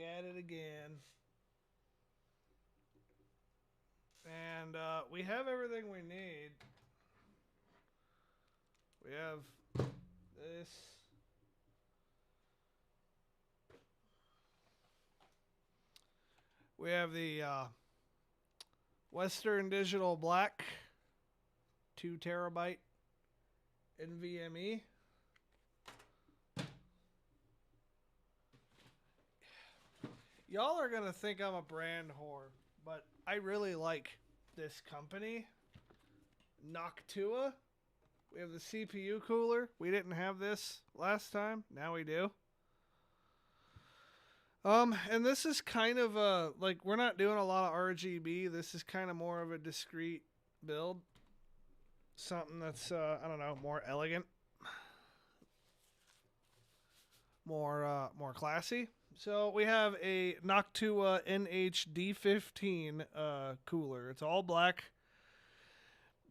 at it again. And we have everything we need. We have this. We have the Western Digital Black 2 terabyte NVMe. Y'all are going to think I'm a brand whore, but I really like this company. Noctua. We have the CPU cooler. We didn't have this last time. Now we do. And this is kind of a, like, we're not doing a lot of RGB. This is kind of more of a discrete build. Something that's, I don't know, more elegant. More classy. So we have a Noctua NHD15 cooler. It's all black.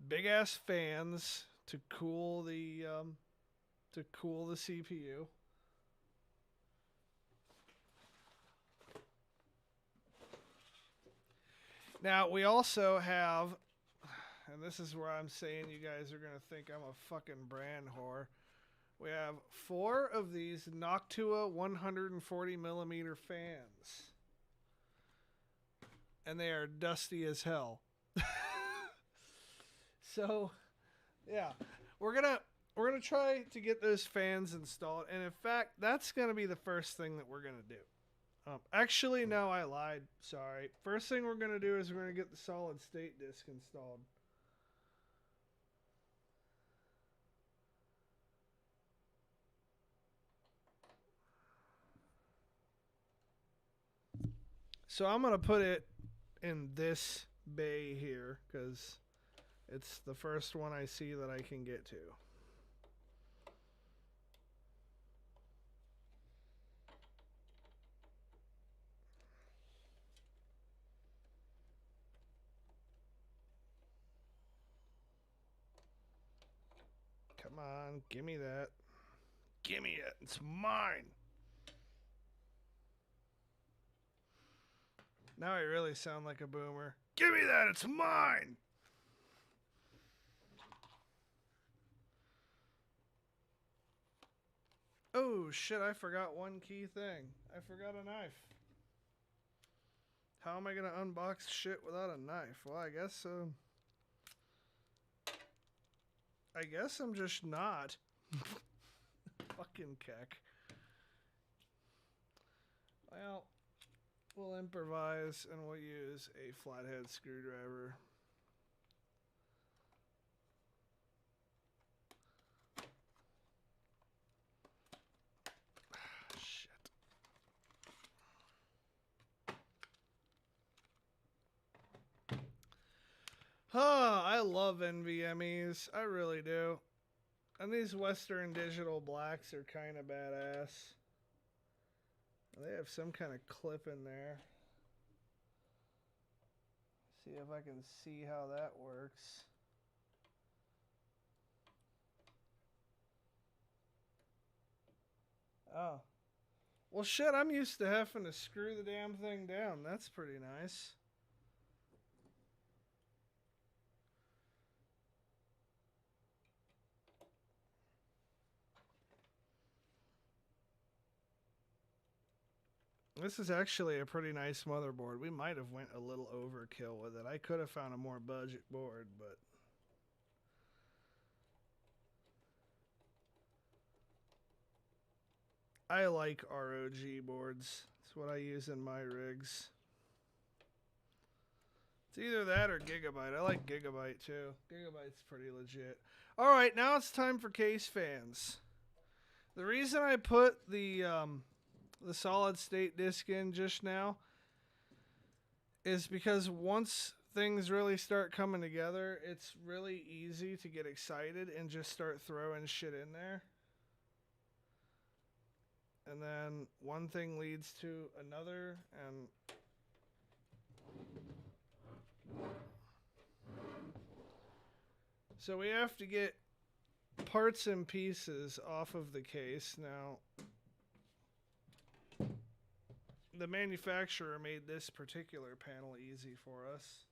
Big ass fans to cool the CPU. Now we also have, and this is where I'm saying you guys are gonna think I'm a fucking brand whore. We have 4 of these Noctua 140 millimeter fans. And they are dusty as hell. So, yeah. We're gonna try to get those fans installed. And in fact, that's gonna be the first thing that we're gonna do. Actually, no, I lied. Sorry. First thing we're gonna do is we're gonna get the solid state disc installed. So I'm going to put it in this bay here because it's the first one I see that I can get to. Come on, give me that. Give me it. It's mine. Now I really sound like a boomer. Give me that. It's mine. Oh, shit. I forgot one key thing. I forgot a knife. How am I going to unbox shit without a knife? Well, I guess I'm just not. Fucking keck. Well, we'll improvise and we'll use a flathead screwdriver. Shit. I love NVMEs. I really do. And these Western Digital Blacks are kind of badass. They have some kind of clip in there. See if I can see how that works. Oh. Well, shit, I'm used to having to screw the damn thing down. That's pretty nice. This is actually a pretty nice motherboard. We might have went a little overkill with it. I could have found a more budget board, but I like ROG boards. That's what I use in my rigs. It's either that or Gigabyte. I like Gigabyte too. Gigabyte's pretty legit. Alright, now it's time for case fans. The reason I put the solid state disc in just now is because once things really start coming together, it's really easy to get excited and just start throwing shit in there. And then one thing leads to another, and so we have to get parts and pieces off of the case. Now, the manufacturer made this particular panel easy for us.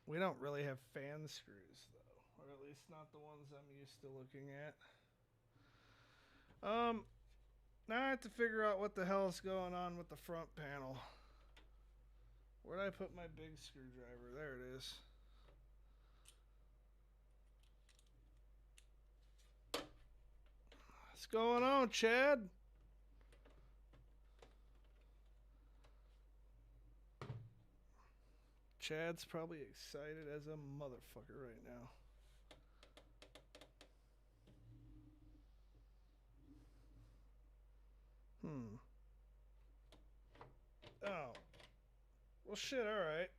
We don't really have fan screws, though. Or at least not the ones I'm used to looking at. Now I have to figure out what the hell is going on with the front panel. Where'd I put my big screwdriver? There it is. What's going on, Chad? Chad's probably excited as a motherfucker right now. Oh. Well, shit, alright.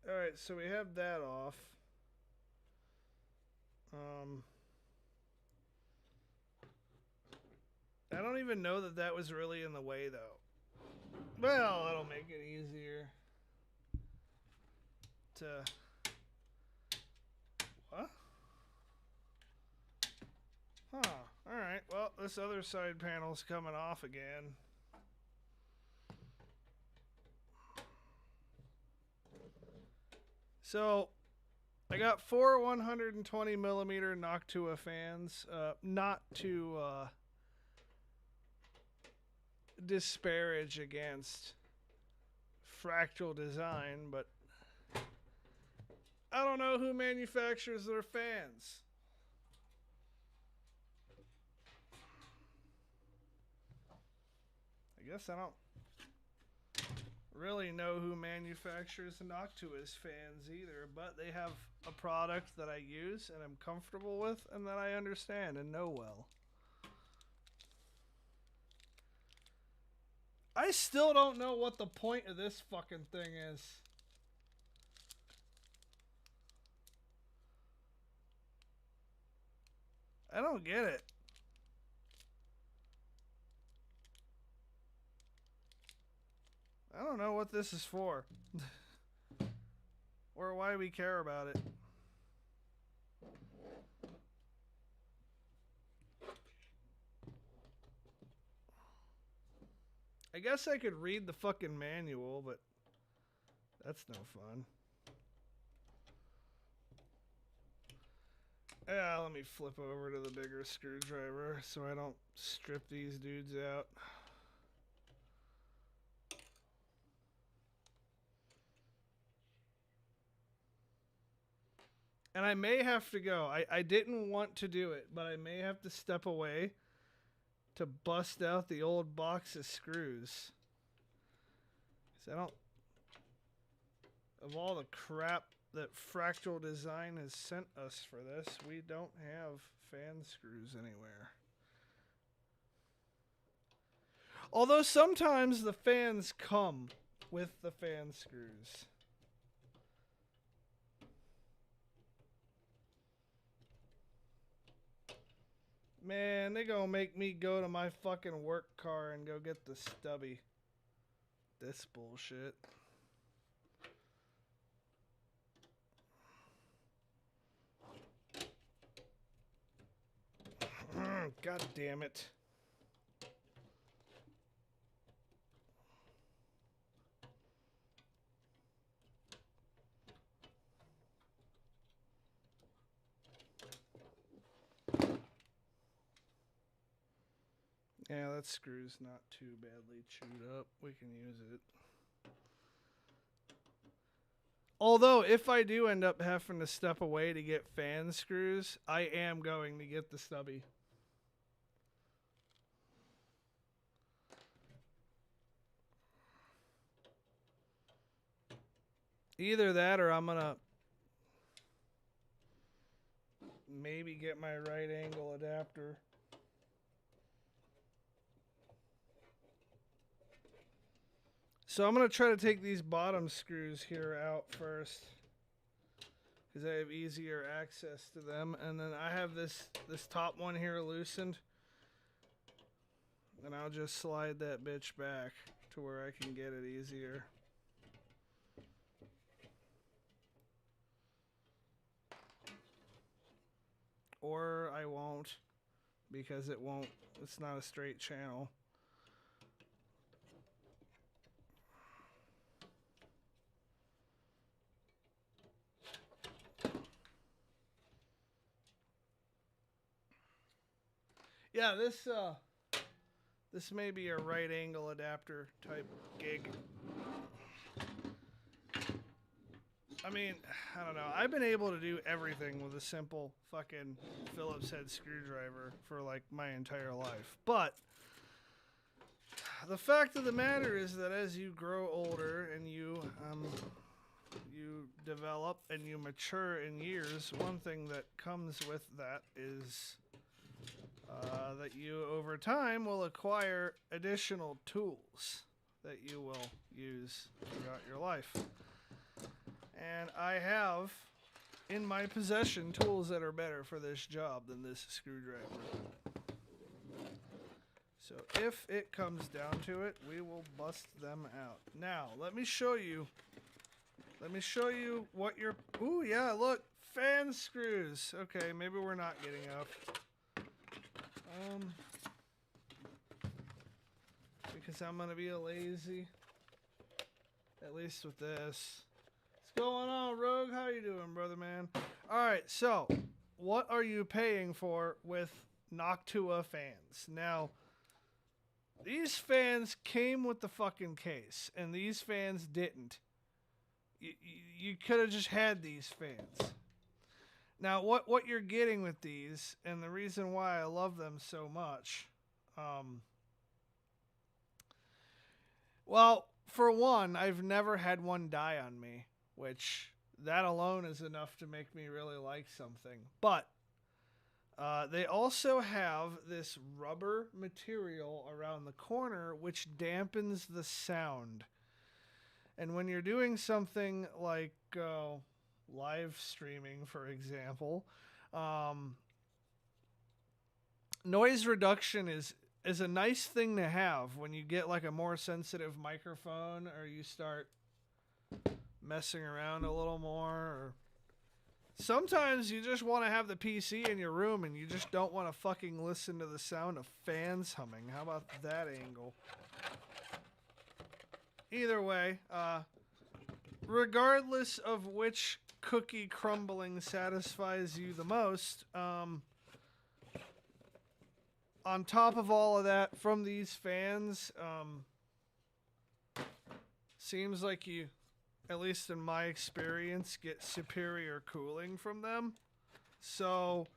Alright, so we have that off. I don't even know that that was really in the way, though. Well, that'll make it easier to... What? Huh. Alright, well, this other side panel's coming off again. So, I got 4 120 millimeter Noctua fans. Not to disparage against Fractal Design, but I don't know who manufactures their fans. I guess I don't really know who manufactures Noctua's fans either, but they have a product that I use and I'm comfortable with and that I understand and know well. I still don't know what the point of this fucking thing is. I don't get it. I don't know what this is for. Or why we care about it. I guess I could read the fucking manual, but that's no fun. Yeah, let me flip over to the bigger screwdriver so I don't strip these dudes out. And I may have to go. I didn't want to do it, but I may have to step away to bust out the old box of screws. So I don't... Of all the crap that Fractal Design has sent us for this, we don't have fan screws anywhere. Although sometimes the fans come with the fan screws. Man, they gonna make me go to my fucking work car and go get the stubby. This bullshit. God damn it. Yeah, that screw's not too badly chewed up. We can use it. Although, if I do end up having to step away to get fan screws, I am going to get the stubby. Either that or I'm gonna maybe get my right angle adapter. So I'm going to try to take these bottom screws here out first, because I have easier access to them. And then I have this top one here loosened. And I'll just slide that bitch back to where I can get it easier. or I won't, because it's not a straight channel. Yeah, this may be a right angle adapter type gig. I mean, I don't know. I've been able to do everything with a simple fucking Phillips head screwdriver for like my entire life. But the fact of the matter is that as you grow older and you develop and you mature in years, one thing that comes with that is that you over time will acquire additional tools that you will use throughout your life. And I have in my possession tools that are better for this job than this screwdriver. So if it comes down to it, we will bust them out. Now, let me show you what you're... Ooh, yeah, look, fan screws. Okay, maybe we're not getting up. Because I'm gonna be a lazy. At least with this. What's going on, Rogue? How you doing, brother man? Alright, so what are you paying for with Noctua fans? Now, these fans came with the fucking case, and these fans didn't. You could have just had these fans. Now, what you're getting with these, and the reason why I love them so much, well, for one, I've never had one die on me, which that alone is enough to make me really like something. But they also have this rubber material around the corner, which dampens the sound. And when you're doing something like live streaming, for example, noise reduction is a nice thing to have when you get like a more sensitive microphone, or you start messing around a little more, or sometimes you just want to have the PC in your room and you just don't want to fucking listen to the sound of fans humming. How about that angle? Either way, regardless of which cookie crumbling satisfies you the most, on top of all of that, from these fans, seems like you, at least in my experience, get superior cooling from them. So,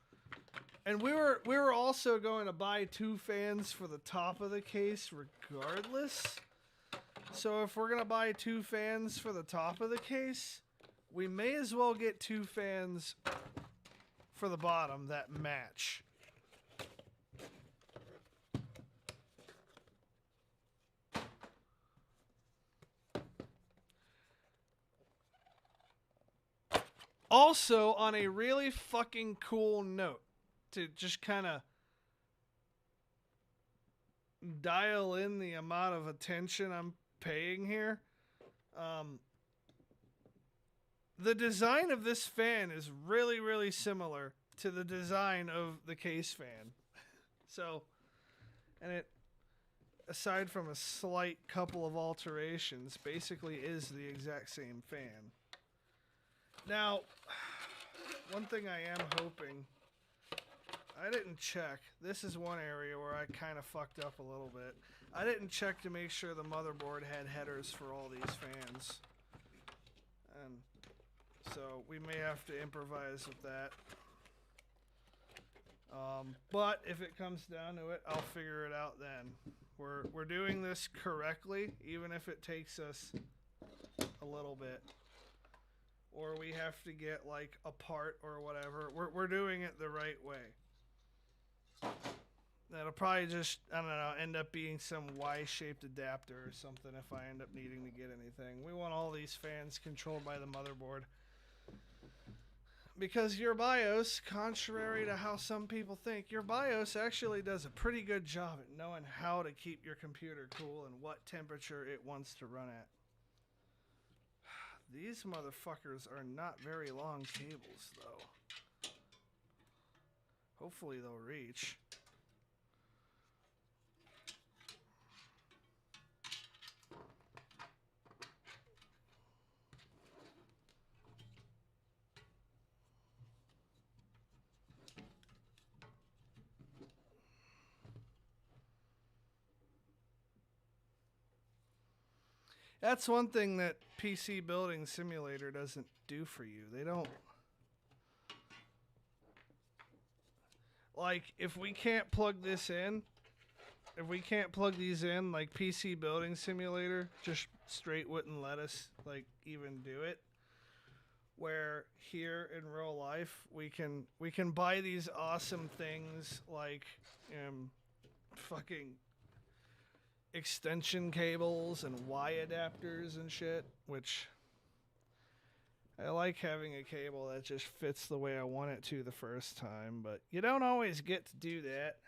and we were also going to buy 2 fans for the top of the case regardless. So if we're going to buy 2 fans for the top of the case, we may as well get 2 fans for the bottom that match. Also, on a really fucking cool note, to just kind of dial in the amount of attention I'm paying here, the design of this fan is really, really similar to the design of the case fan. So, and it, aside from a slight couple of alterations, basically is the exact same fan. Now, one thing I am hoping, I didn't check. This is one area where I kind of fucked up a little bit. I didn't check to make sure the motherboard had headers for all these fans. And so we may have to improvise with that. But if it comes down to it, I'll figure it out then. We're doing this correctly, even if it takes us a little bit. Or we have to get like a part or whatever. We're doing it the right way. That'll probably just, I don't know, end up being some Y-shaped adapter or something if I end up needing to get anything. We want all these fans controlled by the motherboard. Because your BIOS, contrary to how some people think, your BIOS actually does a pretty good job at knowing how to keep your computer cool and what temperature it wants to run at. These motherfuckers are not very long cables, though. Hopefully they'll reach. That's one thing that PC Building Simulator doesn't do for you. They don't... Like, if we can't plug this in, if we can't plug these in, like PC Building Simulator just straight wouldn't let us, like, even do it. Where here in real life, we can buy these awesome things like fucking extension cables and Y adapters and shit, which I like having a cable that just fits the way I want it to the first time, but you don't always get to do that.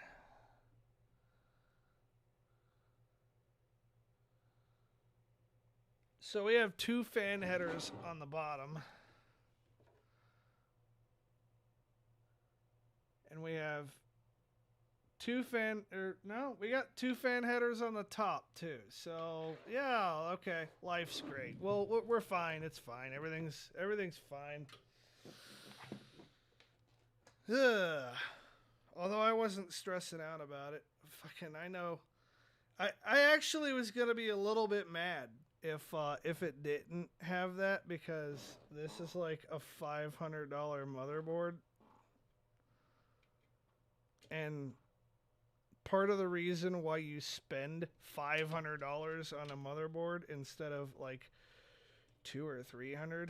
So we have 2 fan headers on the bottom. And we have we got 2 fan headers on the top too. So yeah, okay, life's great. Well, we're fine. It's fine. Everything's fine. Ugh. Although I wasn't stressing out about it. Fucking, I know. I actually was gonna be a little bit mad if it didn't have that, because this is like a $500 motherboard. And part of the reason why you spend $500 on a motherboard instead of like $200 or $300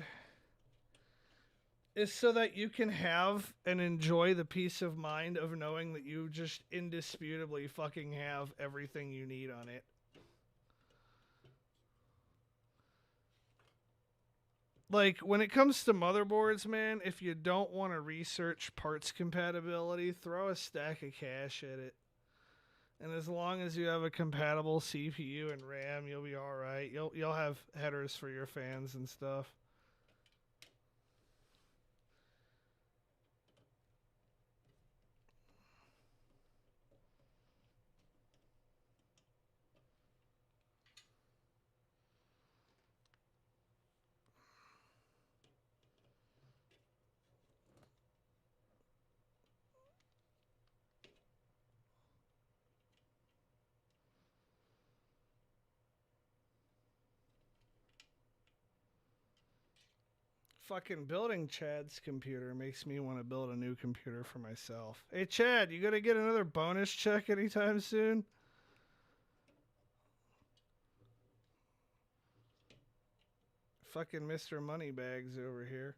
is so that you can have and enjoy the peace of mind of knowing that you just indisputably fucking have everything you need on it. Like, when it comes to motherboards, man, if you don't want to research parts compatibility, throw a stack of cash at it. And as long as you have a compatible CPU and RAM, you'll be alright. You'll have headers for your fans and stuff. Fucking building Chad's computer makes me want to build a new computer for myself. Hey, Chad, you gonna get another bonus check anytime soon? Fucking Mr. Moneybags over here.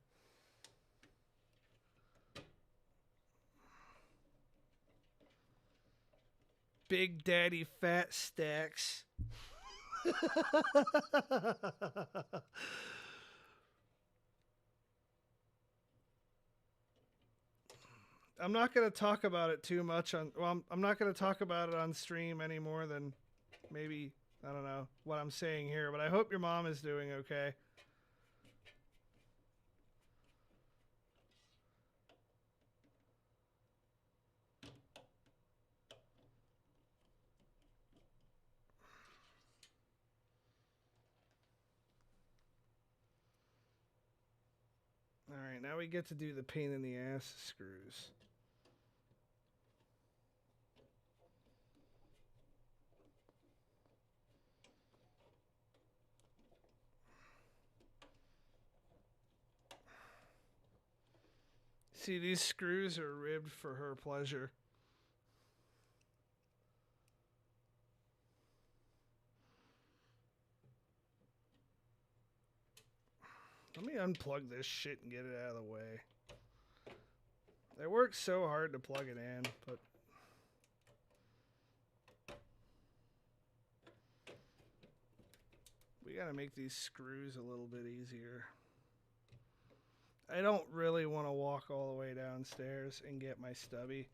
Big Daddy Fat Stacks. I'm not going to talk about it too much on... Well, I'm not going to talk about it on stream any more than maybe, I don't know, what I'm saying here. But I hope your mom is doing okay. Alright, now we get to do the pain in the ass screws. See, these screws are ribbed for her pleasure. Let me unplug this shit and get it out of the way. They work so hard to plug it in, but... we gotta make these screws a little bit easier. I don't really want to walk all the way downstairs and get my stubby.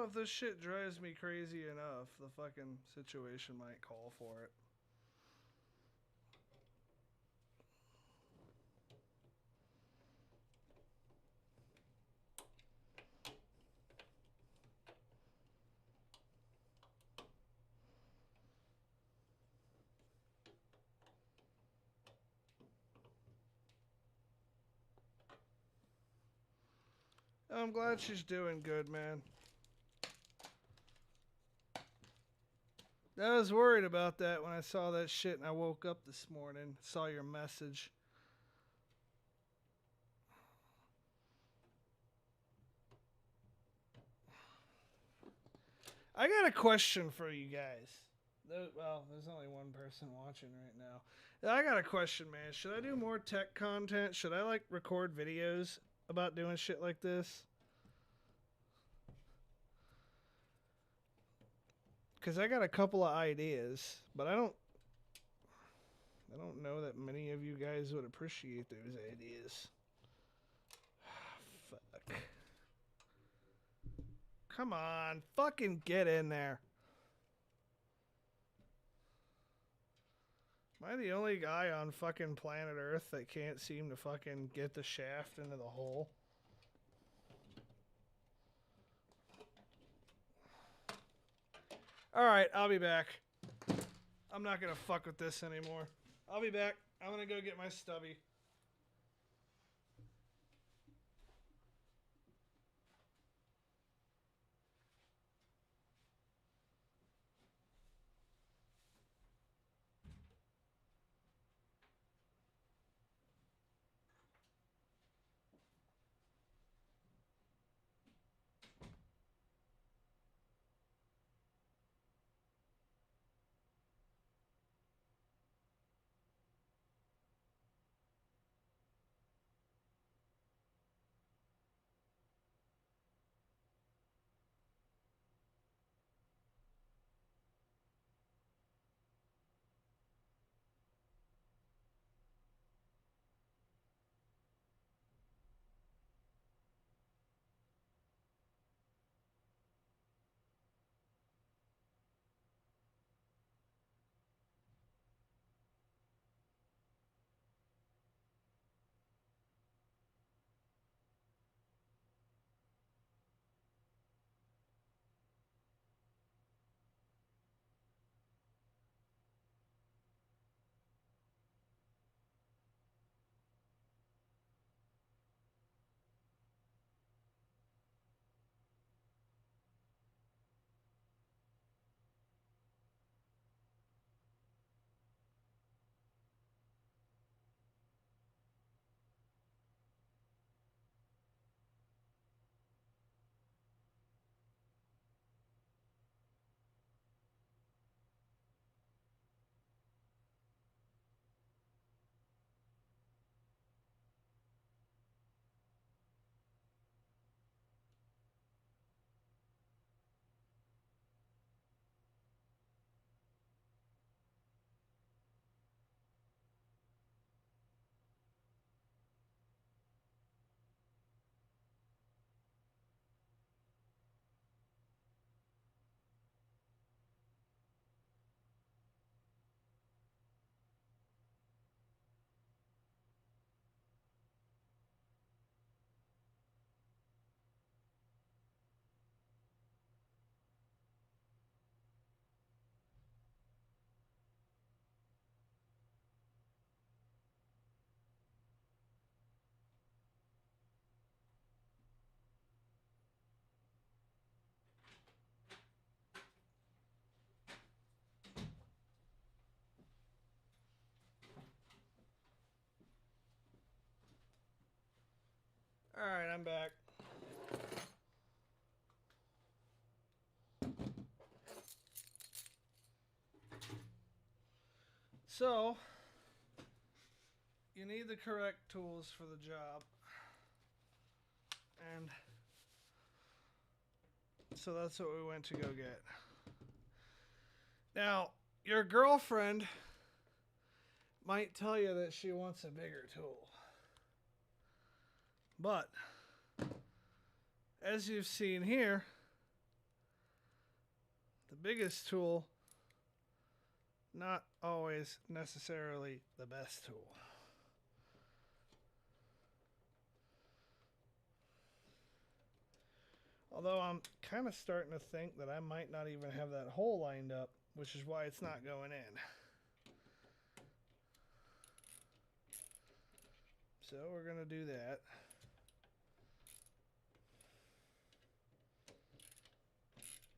know if this shit drives me crazy enough, the fucking situation might call for it. I'm glad she's doing good, man. I was worried about that when I saw that shit and I woke up this morning, saw your message. I got a question for you guys. Well, there's only one person watching right now. I got a question, man. Should I do more tech content? Should I like record videos about doing shit like this? Because I got a couple of ideas, but I don't know that many of you guys would appreciate those ideas. Fuck. Come on, fucking get in there. Am I the only guy on fucking planet Earth that can't seem to fucking get the shaft into the hole? Alright, I'll be back. I'm not gonna fuck with this anymore. I'll be back. I'm gonna go get my stubby. Alright, I'm back. So, you need the correct tools for the job. And so that's what we went to go get. Now, your girlfriend might tell you that she wants a bigger tool. But, as you've seen here, biggest tool, not always necessarily the best tool. Although I'm kind of starting to think that I might not even have that hole lined up, which is why it's not going in. So we're going to do that.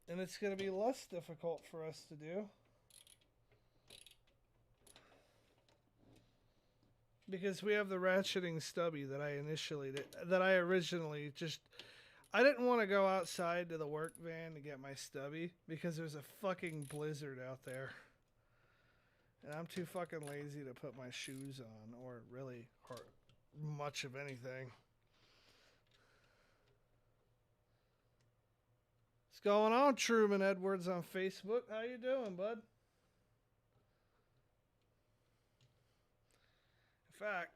And it's going to be less difficult for us to do, because we have the ratcheting stubby that I originally just... I didn't want to go outside to the work van to get my stubby because there's a fucking blizzard out there. And I'm too fucking lazy to put my shoes on or much of anything. What's going on, Truman Edwards on Facebook? How you doing, bud? In fact,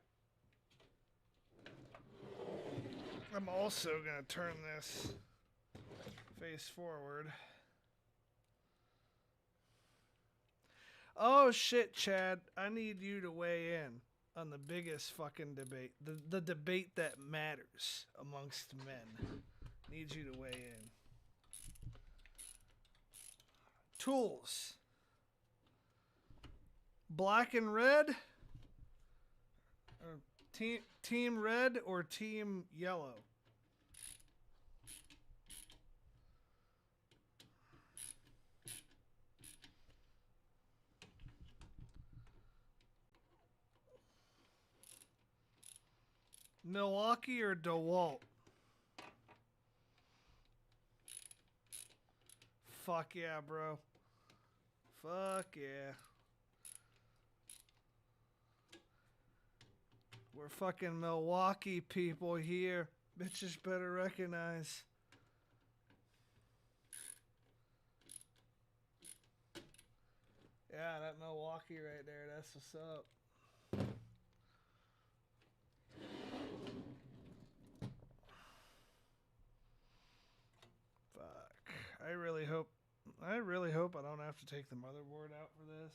I'm also going to turn this face forward. Oh shit, Chad. I need you to weigh in on the biggest fucking debate. The debate that matters amongst men. Need you to weigh in. Tools. Black and red? Or team red or team yellow? Milwaukee or DeWalt? Fuck yeah, bro. Fuck yeah. We're fucking Milwaukee people here. Bitches better recognize. Yeah, that Milwaukee right there, that's what's up. Fuck. I really hope I don't have to take the motherboard out for this.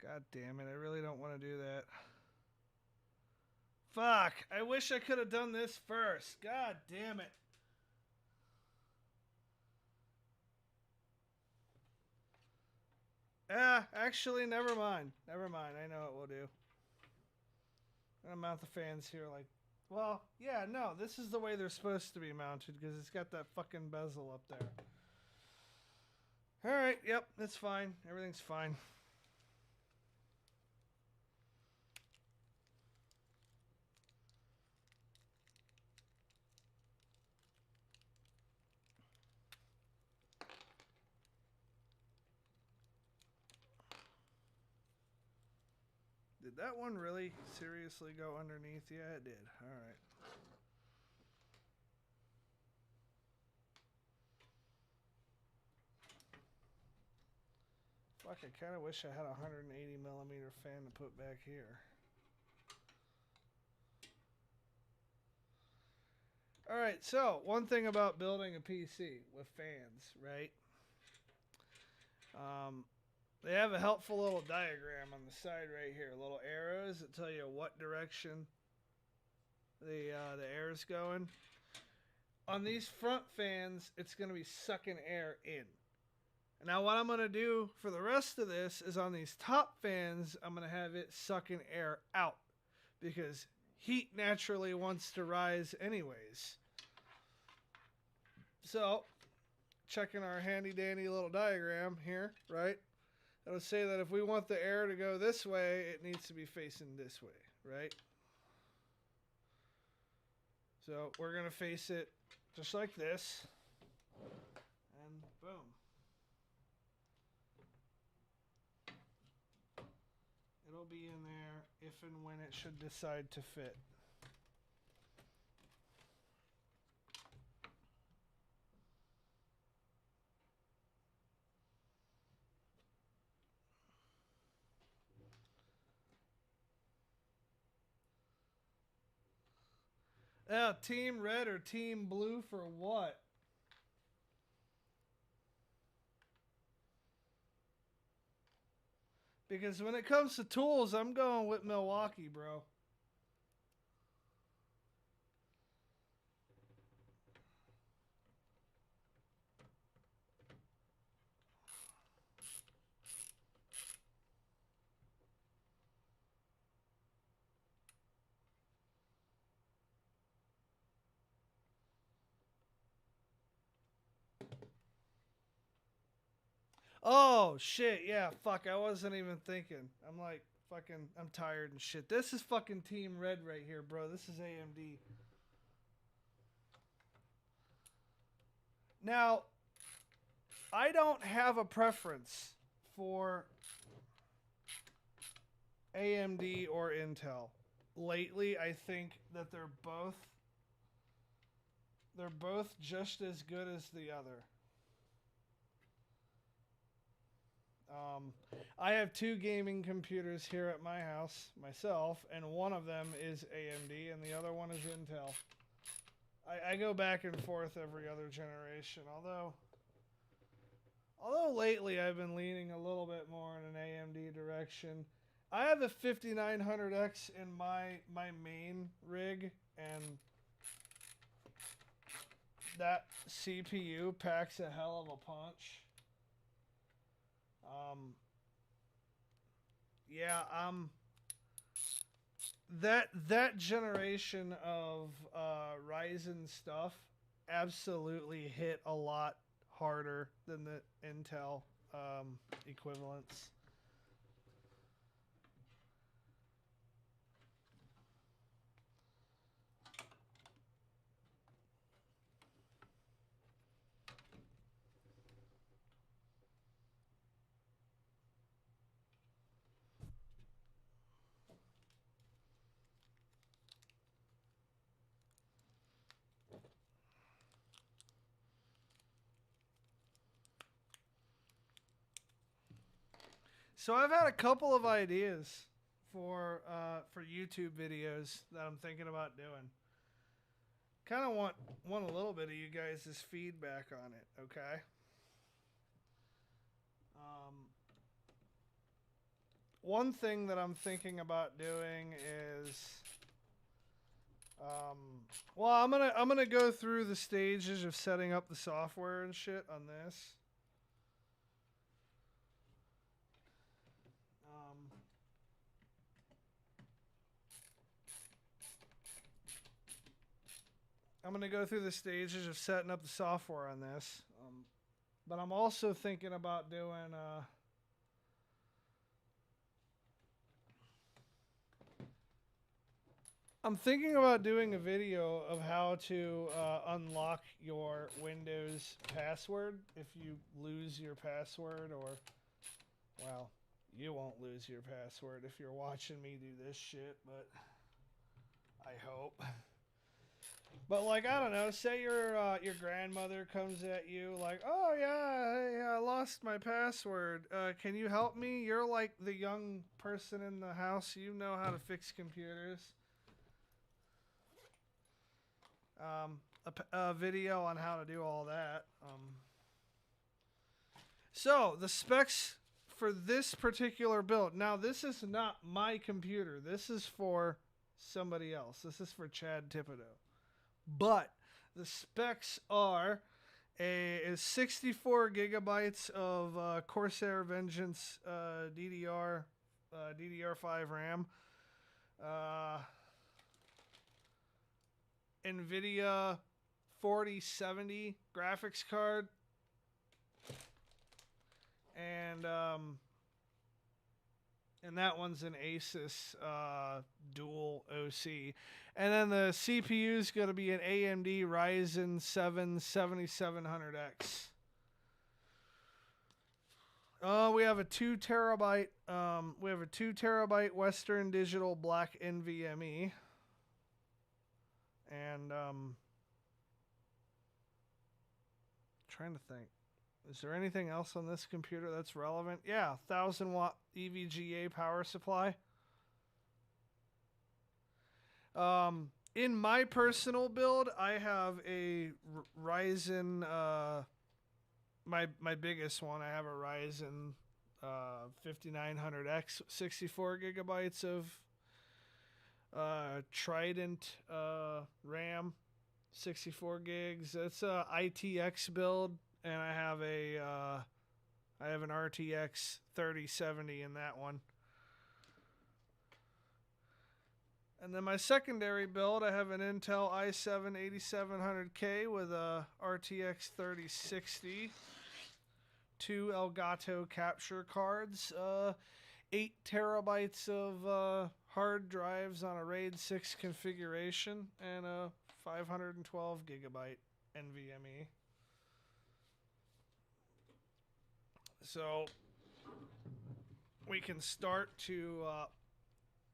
God damn it, I really don't want to do that. Fuck, I wish I could have done this first. God damn it. Actually, never mind. Never mind, I know what we'll do. I'm gonna mount the fans here like... Well, yeah, no, this is the way they're supposed to be mounted because it's got that fucking bezel up there. Alright, yep, that's fine. Everything's fine. Did that one really seriously go underneath? Yeah, it did. Alright. Fuck, I kind of wish I had a 180 millimeter fan to put back here. Alright, so one thing about building a PC with fans, right? They have a helpful little diagram on the side right here. Little arrows that tell you what direction the air is going. On these front fans, it's going to be sucking air in. Now what I'm going to do for the rest of this is on these top fans, I'm going to have it sucking air out. Because heat naturally wants to rise anyways. So, checking our handy dandy little diagram here, right? It'll say that if we want the air to go this way, it needs to be facing this way, right? So we're going to face it just like this. And boom. It'll be in there if and when it should decide to fit. Yeah, Team Red or Team Blue for what? Because when it comes to tools, I'm going with Milwaukee, bro. Oh, shit. Yeah, fuck. I wasn't even thinking. I'm like, fucking, I'm tired and shit. This is fucking Team Red right here, bro. This is AMD. Now, I don't have a preference for AMD or Intel. Lately, I think that they're both just as good as the other. I have two gaming computers here at my house myself, and one of them is AMD, and the other one is Intel. I go back and forth every other generation, although lately I've been leaning a little bit more in an AMD direction. I have a 5900X in my main rig, and that CPU packs a hell of a punch. Yeah, that generation of Ryzen stuff absolutely hit a lot harder than the Intel equivalents. So I've had a couple of ideas for YouTube videos that I'm thinking about doing. Kind of want a little bit of you guys' feedback on it, okay? Um, One thing that I'm thinking about doing is, well, I'm gonna go through the stages of setting up the software and shit on this. I'm going to go through the stages of setting up the software on this. But I'm also thinking about doing... I'm thinking about doing a video of how to unlock your Windows password if you lose your password, or... Well, you won't lose your password if you're watching me do this shit, but... I hope. But like, I don't know, say your grandmother comes at you like, oh yeah, I lost my password. Can you help me? You're like the young person in the house. You know how to fix computers. A video on how to do all that. So the specs for this particular build. Now this is not my computer. This is for somebody else. This is for Chad Thibodeau. But the specs are a 64 gigabytes of Corsair Vengeance DDR5 RAM, NVIDIA 4070 graphics card, and that one's an Asus dual OC. And then the CPU is going to be an AMD Ryzen 7 7700X. We have a 2 terabyte. We have a 2 terabyte Western Digital Black NVMe. And trying to think. Is there anything else on this computer that's relevant? Yeah, 1000-watt EVGA power supply. In my personal build, I have a Ryzen. My biggest one. I have a Ryzen 5900X, 64 gigabytes of Trident RAM, 64 gigs. It's a ITX build, and I have an RTX 3070 in that one. And then my secondary build, I have an Intel i7 8700K with a RTX 3060, 2 Elgato capture cards, 8 terabytes of hard drives on a RAID 6 configuration, and a 512 gigabyte NVMe. So we can start to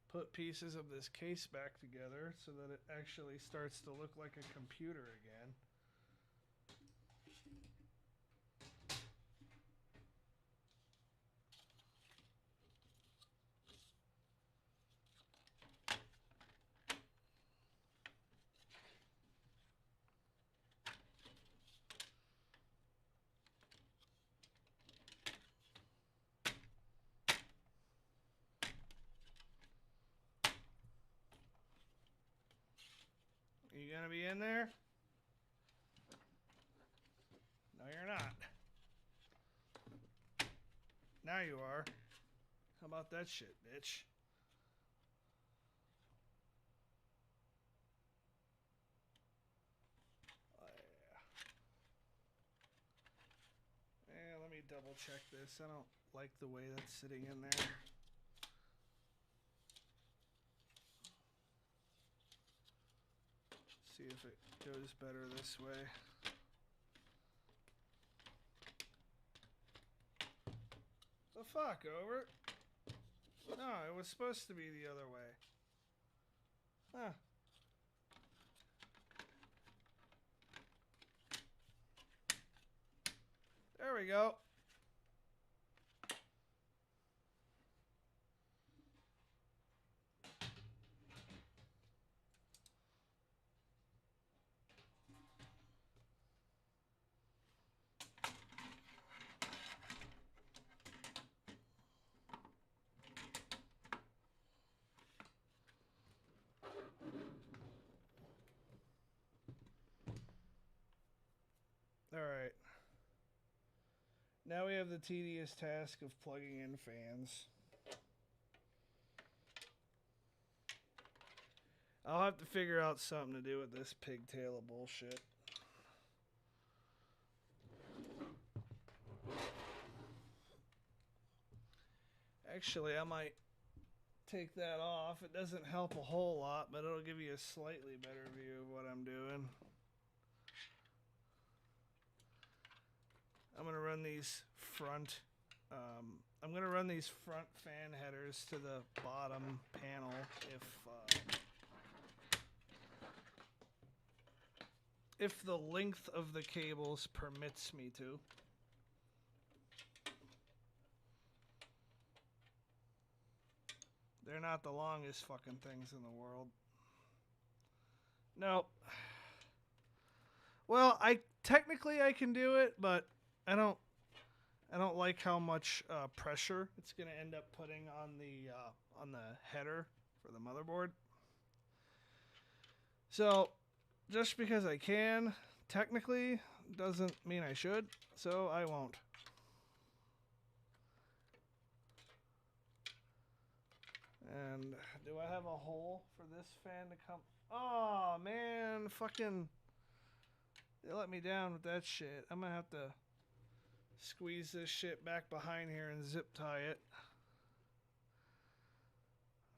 put pieces of this case back together so that it actually starts to look like a computer again. You gonna be in there? No, you're not. Now you are. How about that shit, bitch? Oh, yeah. Let me double check this. I don't like the way that's sitting in there. See if it goes better this way. The fuck, over? No, it was supposed to be the other way. Huh. There we go. Alright. Now we have the tedious task of plugging in fans. I'll have to figure out something to do with this pigtail of bullshit. Actually, I might take that off. It doesn't help a whole lot, but it'll give you a slightly better view of what I'm doing. I'm gonna run these front. I'm gonna run these front fan headers to the bottom panel if the length of the cables permits me to. They're not the longest fucking things in the world. Nope. Well, technically I can do it, but I don't like how much pressure it's gonna end up putting on the header for the motherboard. So just because I can, technically, doesn't mean I should, so I won't. And do I have a hole for this fan to come? Oh man, fucking, they let me down with that shit. I'm gonna have to squeeze this shit back behind here and zip tie it.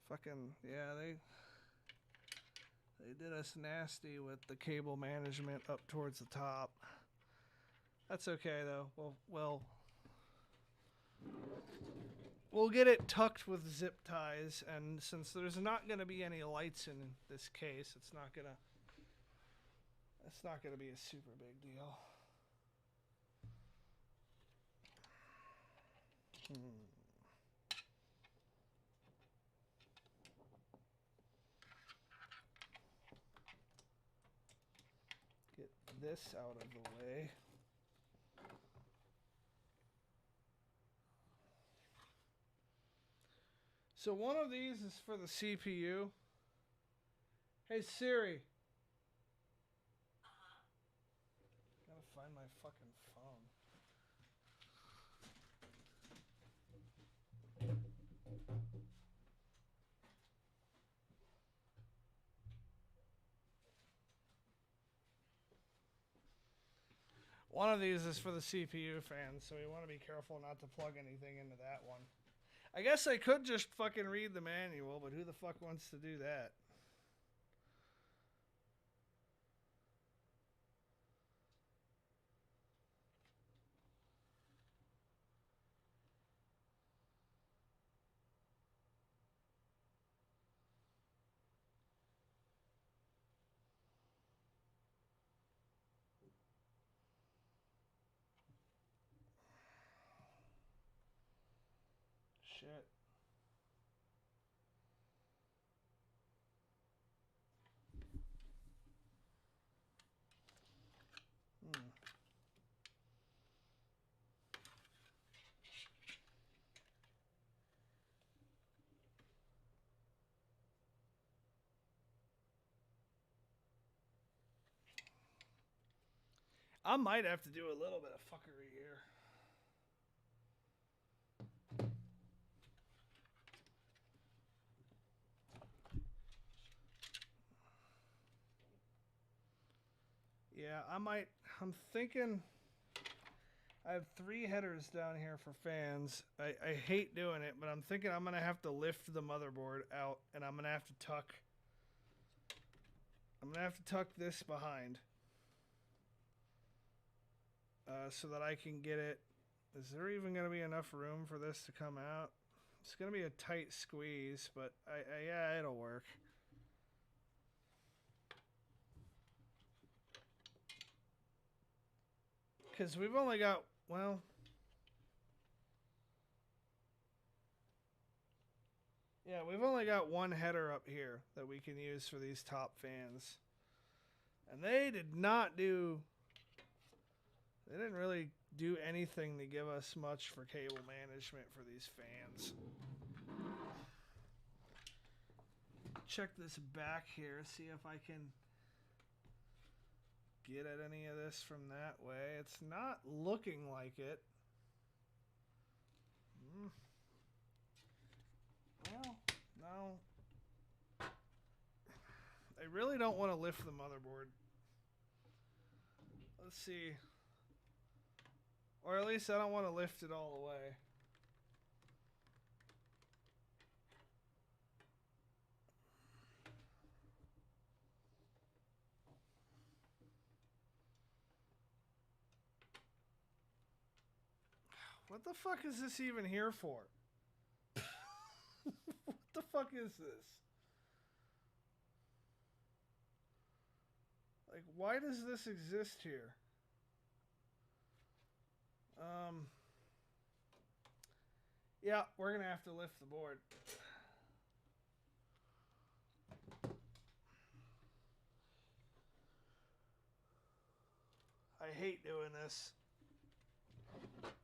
Fucking, yeah, they did us nasty with the cable management up towards the top. That's okay though. We'll get it tucked with zip ties, and since there's not going to be any lights in this case, it's not gonna be a super big deal. Get this out of the way. So one of these is for the CPU. Hey Siri. Gotta find my fucking phone. One of these is for the CPU fans, so we want to be careful not to plug anything into that one. I guess I could just fucking read the manual, but who the fuck wants to do that? Shit. I might have to do a little bit of fuckery here. Yeah, I'm thinking I have 3 headers down here for fans. I hate doing it, but I'm thinking I'm going to have to lift the motherboard out, and I'm going to have to tuck this behind. So that I can get it. Is there even going to be enough room for this to come out? It's going to be a tight squeeze, but yeah, it'll work. Because we've only got, well, yeah, we've only got 1 header up here that we can use for these top fans. And they didn't really do anything to give us much for cable management for these fans. Check this back here, see if I can get at any of this from that way. It's not looking like it. Well, no. I really don't want to lift the motherboard. Let's see. Or at least I don't want to lift it all the way. What the fuck is this even here for? What the fuck is this? Like, why does this exist here? Yeah, we're gonna have to lift the board. I hate doing this.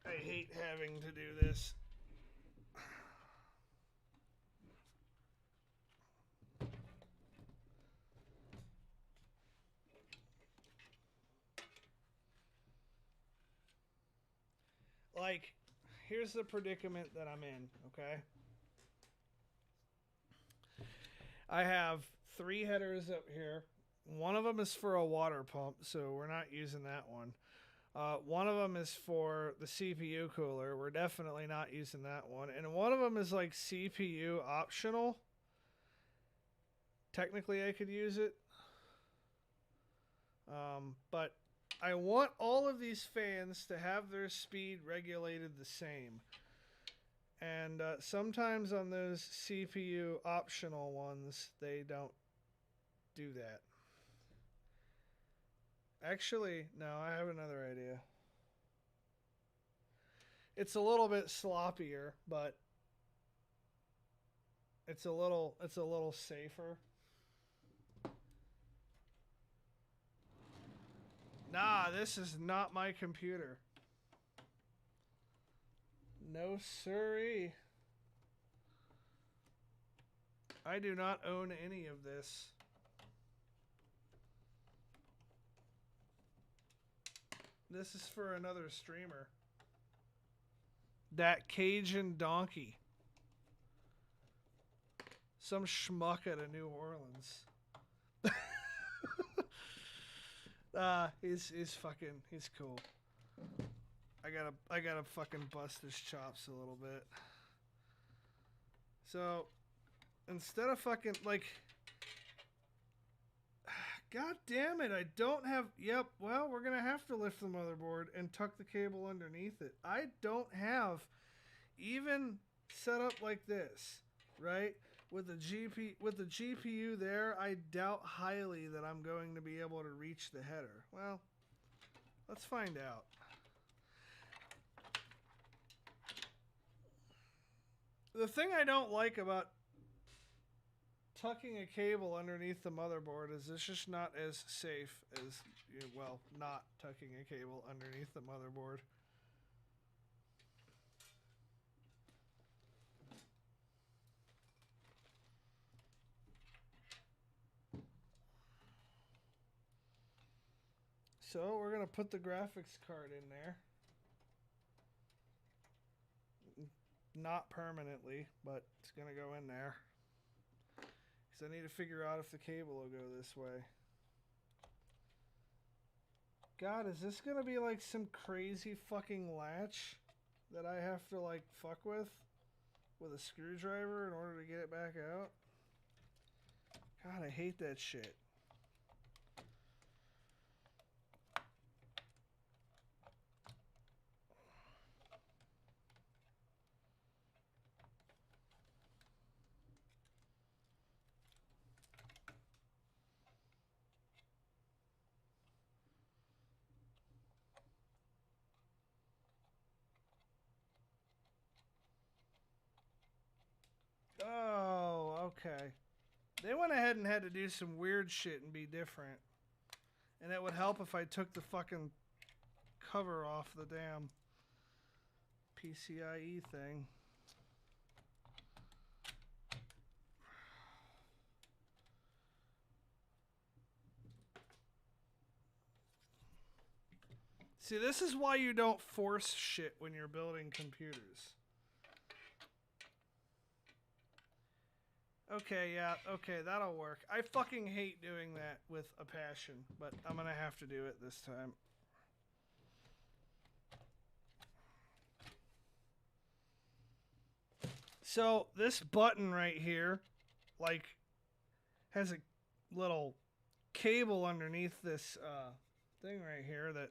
I hate having to do this. Like, here's the predicament that I'm in, okay? I have 3 headers up here. One of them is for a water pump, so we're not using that one. One of them is for the CPU cooler. We're definitely not using that one. And one of them is like CPU optional. Technically, I could use it. But I want all of these fans to have their speed regulated the same. And sometimes on those CPU optional ones, they don't do that. Actually, no, I have another idea. It's a little bit sloppier, but it's a little safer. this is not my computer. No siree. I do not own any of this. This is for another streamer. That Cajun Donkey. Some schmuck out of New Orleans. He's cool. I gotta fucking bust his chops a little bit. So, instead of fucking, like, god damn it, I don't have, yep, well, we're gonna have to lift the motherboard and tuck the cable underneath it. I don't have, even set up like this, right? With the GPU there, I doubt highly that I'm going to be able to reach the header. Well, let's find out. The thing I don't like about tucking a cable underneath the motherboard is it's just not as safe as, well, not tucking a cable underneath the motherboard. So we're going to put the graphics card in there. Not permanently, but it's going to go in there. Because I need to figure out if the cable will go this way. God, is this going to be like some crazy fucking latch that I have to like fuck with a screwdriver in order to get it back out? God, I hate that shit. Oh, okay. They went ahead and had to do some weird shit and be different. And it would help if I took the fucking cover off the damn PCIe thing. See, this is why you don't force shit when you're building computers. Okay, yeah, okay, that'll work. I fucking hate doing that with a passion, but I'm gonna have to do it this time. So, this button right here, like, has a little cable underneath this thing right here that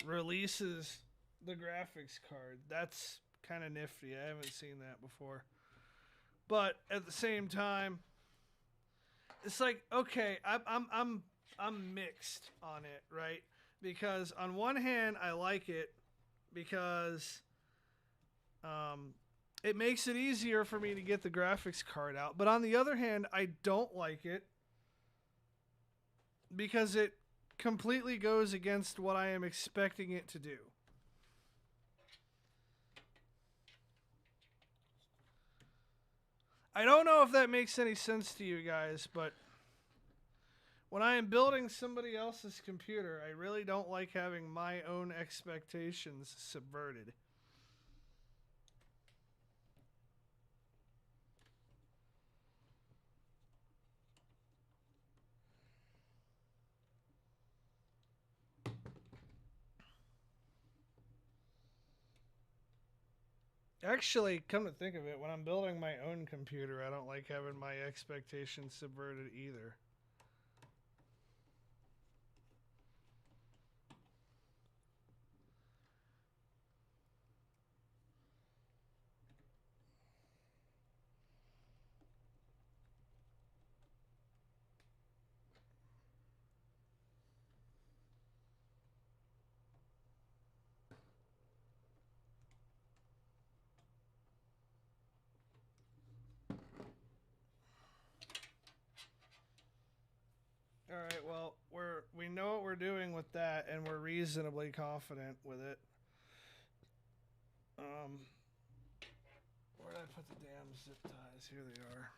releases the graphics card. That's kind of nifty. I haven't seen that before. But at the same time, it's like, okay, I'm mixed on it, right? Because on one hand, I like it because it makes it easier for me to get the graphics card out. But on the other hand, I don't like it because it completely goes against what I am expecting it to do. I don't know if that makes any sense to you guys, but when I am building somebody else's computer, I really don't like having my own expectations subverted. Actually, come to think of it, when I'm building my own computer, I don't like having my expectations subverted either. All right, well, we know what we're doing with that, and we're reasonably confident with it. Where did I put the damn zip ties? Here they are.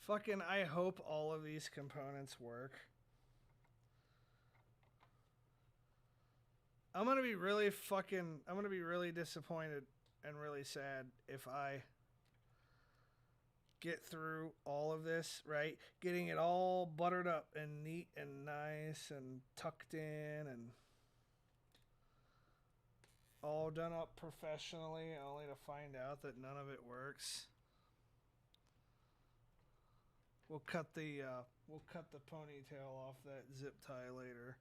Fucking, I hope all of these components work. I'm gonna be really disappointed and really sad if I get through all of this, right? Getting it all buttered up and neat and nice and tucked in and all done up professionally, only to find out that none of it works. We'll cut the ponytail off that zip tie later.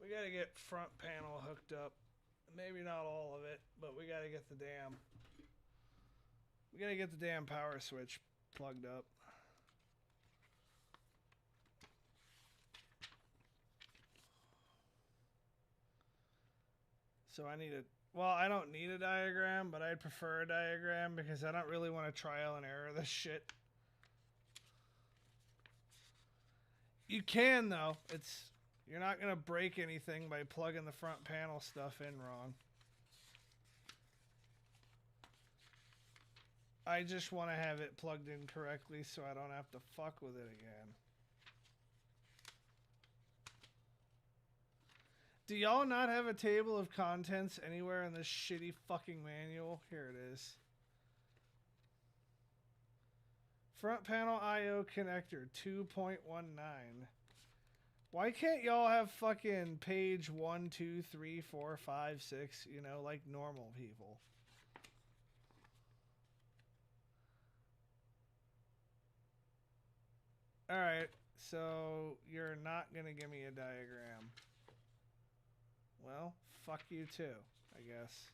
We gotta get front panel hooked up. Maybe not all of it, but we gotta get the damn power switch plugged up. So I need I don't need a diagram, but I'd prefer a diagram because I don't really want to trial and error this shit. You can though. You're not gonna break anything by plugging the front panel stuff in wrong. I just want to have it plugged in correctly so I don't have to fuck with it again. Do y'all not have a table of contents anywhere in this shitty fucking manual? Here it is. Front panel I/O connector 2.19. Why can't y'all have fucking page 1, 2, 3, 4, 5, 6, you know, like normal people? Alright, so you're not gonna give me a diagram. Well, fuck you too, I guess.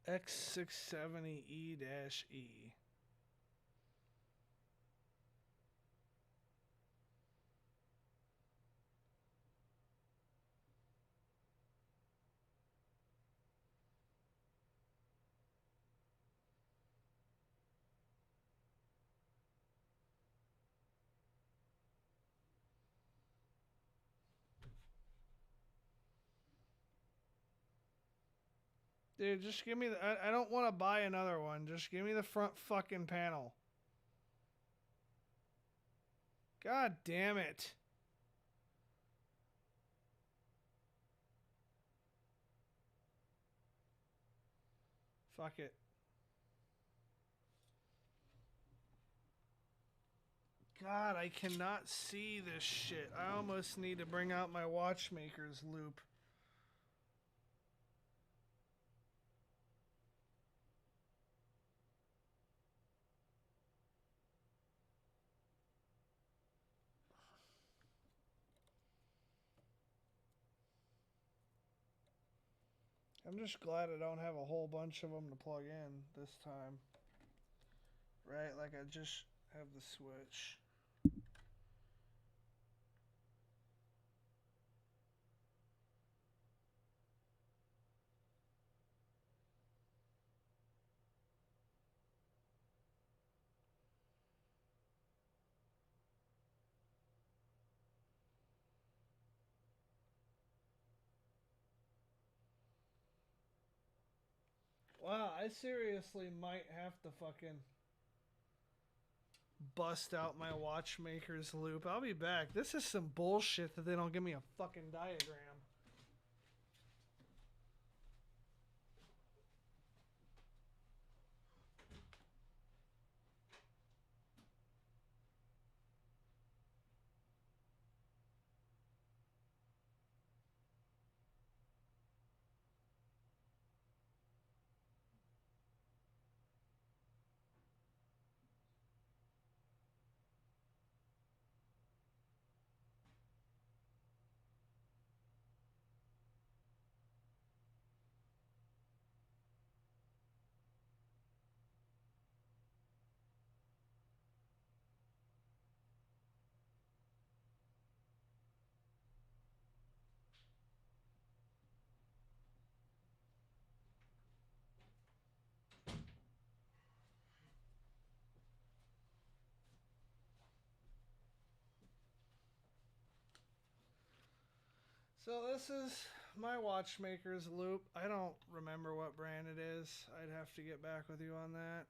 X670E-E. Dude, just give me the... I don't want to buy another one. Just give me the front fucking panel. God damn it. Fuck it. God, I cannot see this shit. I almost need to bring out my watchmaker's loop. I'm just glad I don't have a whole bunch of them to plug in this time. Right? Like I just have the switch. Wow, I seriously might have to fucking bust out my watchmaker's loop. I'll be back. This is some bullshit that they don't give me a fucking diagram. So this is my watchmaker's loop. I don't remember what brand it is. I'd have to get back with you on that.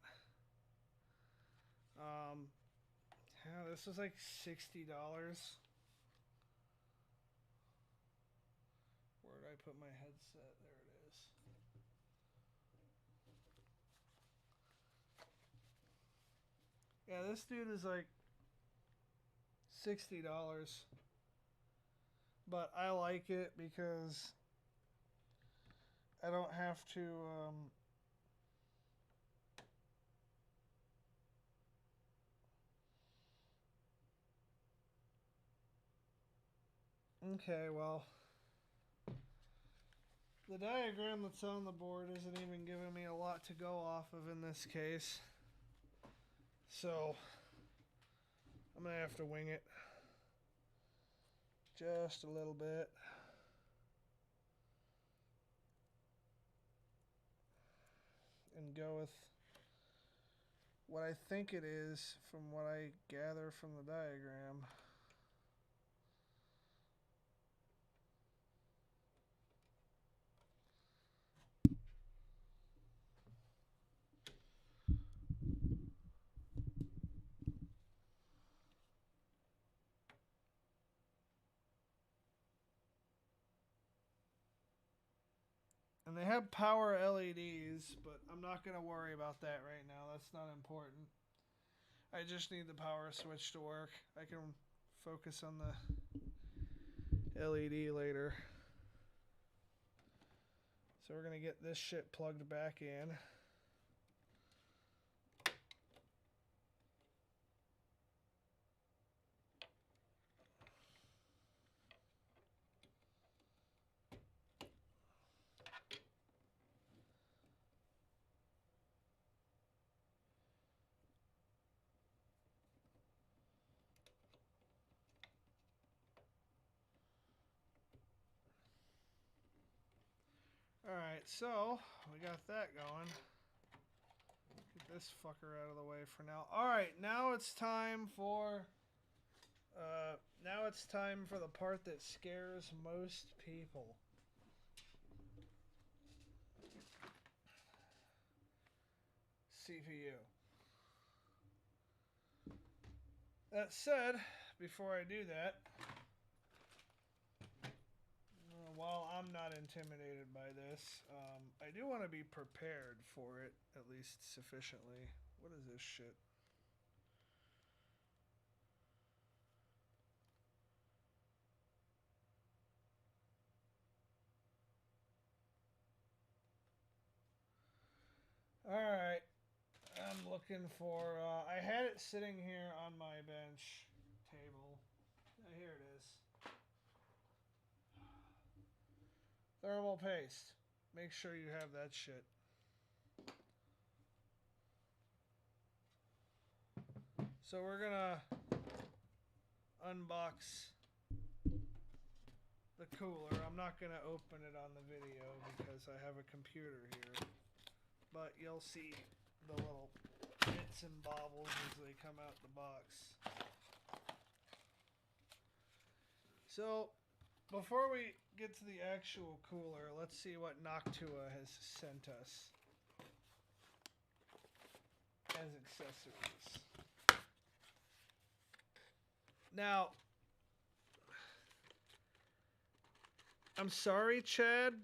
Yeah, this was like $60. Where did I put my headset? There it is. Yeah, this dude is like $60. But I like it because I don't have to okay, well, the diagram that's on the board isn't even giving me a lot to go off of in this case. So, I'm going to have to wing it. Just a little bit. And go with what I think it is from what I gather from the diagram. And they have power LEDs, but I'm not going to worry about that right now. That's not important. I just need the power switch to work. I can focus on the LED later. So we're going to get this shit plugged back in. Alright, so we got that going. Get this fucker out of the way for now. Alright, now it's time for the part that scares most people. CPU. That said, before I do that, while I'm not intimidated by this, I do want to be prepared for it, at least sufficiently. What is this shit? looking for, I had it sitting here on my bench table. Here it is. Thermal paste. Make sure you have that shit. So we're gonna unbox the cooler. I'm not gonna open it on the video because I have a computer here. But you'll see the little bits and bobbles as they come out the box. So, before we get to the actual cooler, let's see what Noctua has sent us as accessories. Now, I'm sorry, Chad.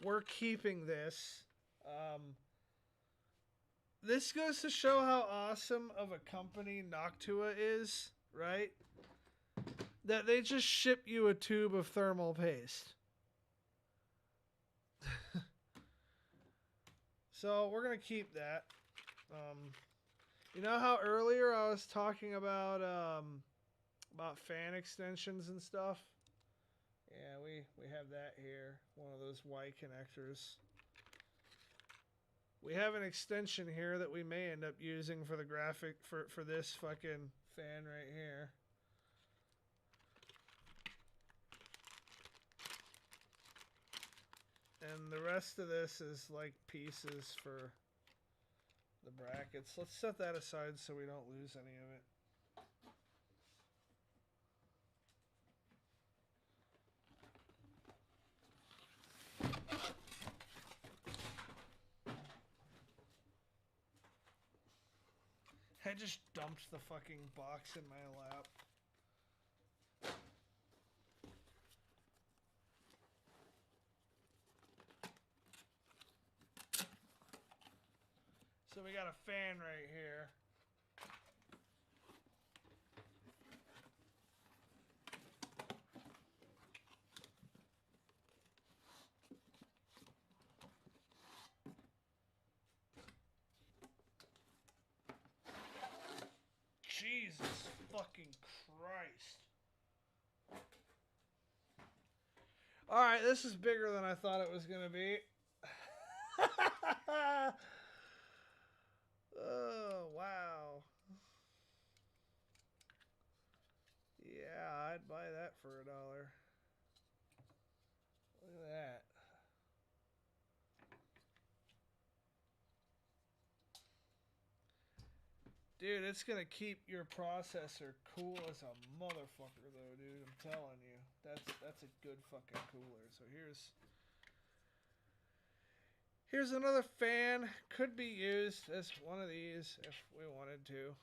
We're keeping this. This goes to show how awesome of a company Noctua is, right? That they just ship you a tube of thermal paste. So we're gonna keep that. You know how earlier I was talking about fan extensions and stuff? Yeah, we have that here. One of those Y connectors. We have an extension here that we may end up using for the graphic for this fucking fan right here. And the rest of this is like pieces for the brackets. Let's set that aside so we don't lose any of it. I just dumped the fucking box in my lap. So we got a fan right here. Jesus fucking Christ. Alright, this is bigger than I thought it was going to be. Oh, wow. Yeah, I'd buy that for $1. Look at that. Dude, it's gonna keep your processor cool as a motherfucker, though, dude. I'm telling you, that's a good fucking cooler. So here's another fan. Could be used as one of these if we wanted to.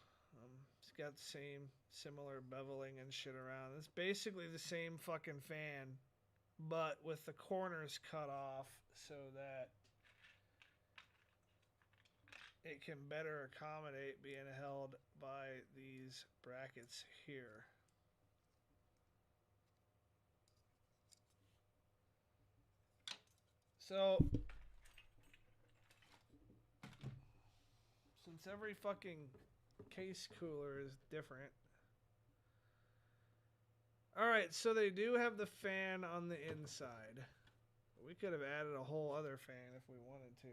It's got the same similar beveling and shit around. It's basically the same fucking fan, but with the corners cut off so that it can better accommodate being held by these brackets here. So, since every fucking case cooler is different. Alright, so they do have the fan on the inside. We could have added a whole other fan if we wanted to.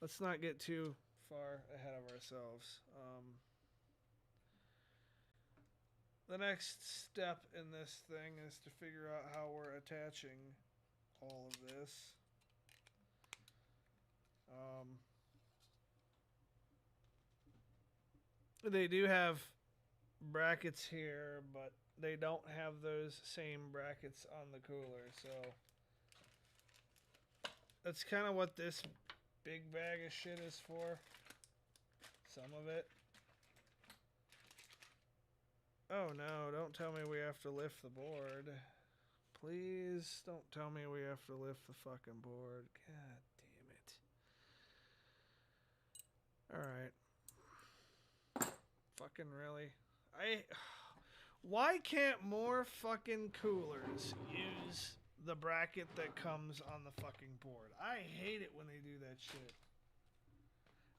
Let's not get too far ahead of ourselves. The next step in this thing is to figure out how we're attaching all of this. They do have brackets here, but they don't have those same brackets on the cooler, so that's kind of what this big bag of shit is for. Some of it. Oh no, don't tell me we have to lift the board. Please don't tell me we have to lift the fucking board. God damn it. Alright. Fucking really? Why can't more fucking coolers use the bracket that comes on the fucking board? I hate it when they do that shit.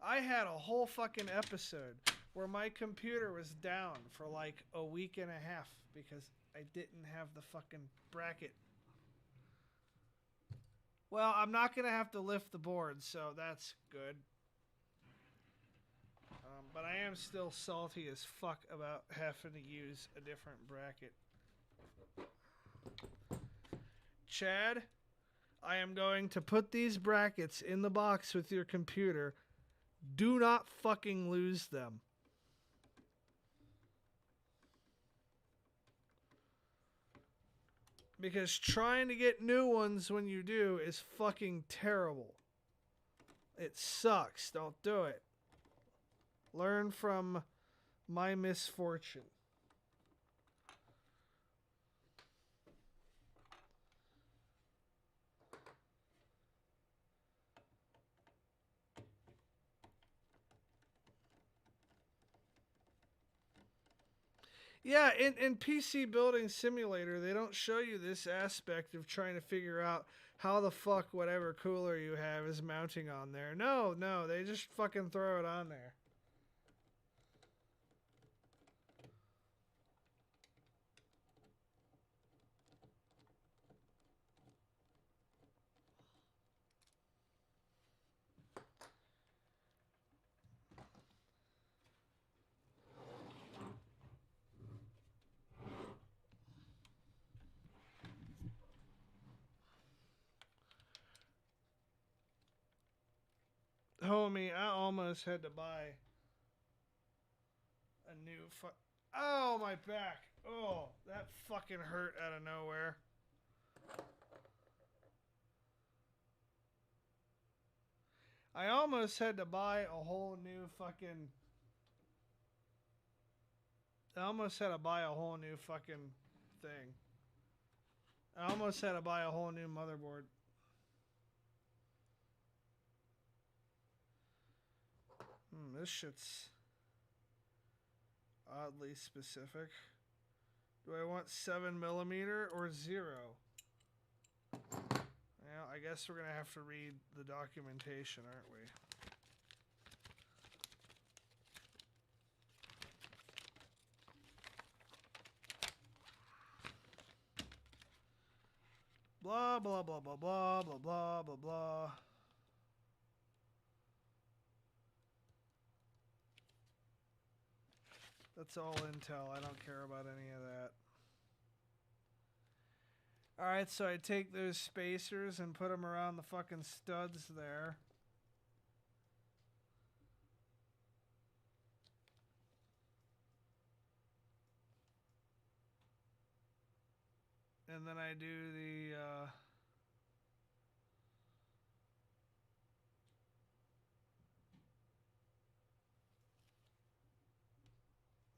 I had a whole fucking episode where my computer was down for like a week and a half because I didn't have the fucking bracket. Well, I'm not going to have to lift the board, so that's good. But I am still salty as fuck about having to use a different bracket. Chad, I am going to put these brackets in the box with your computer. Do not fucking lose them. Because trying to get new ones when you do is fucking terrible. It sucks. Don't do it. Learn from my misfortune. Yeah, in PC Building Simulator, they don't show you this aspect of trying to figure out how the fuck whatever cooler you have is mounting on there. No, they just fucking throw it on there. Homie, I almost had to buy a new Oh, my back. Oh, that fucking hurt out of nowhere. I almost had to buy a whole new fucking... I almost had to buy a whole new fucking thing. I almost had to buy a whole new motherboard. This shit's oddly specific. Do I want 7mm or 0? Well, I guess we're gonna have to read the documentation, aren't we? Blah blah blah blah blah blah blah blah blah. That's all Intel. I don't care about any of that. Alright, so I take those spacers and put them around the fucking studs there. And then I do the...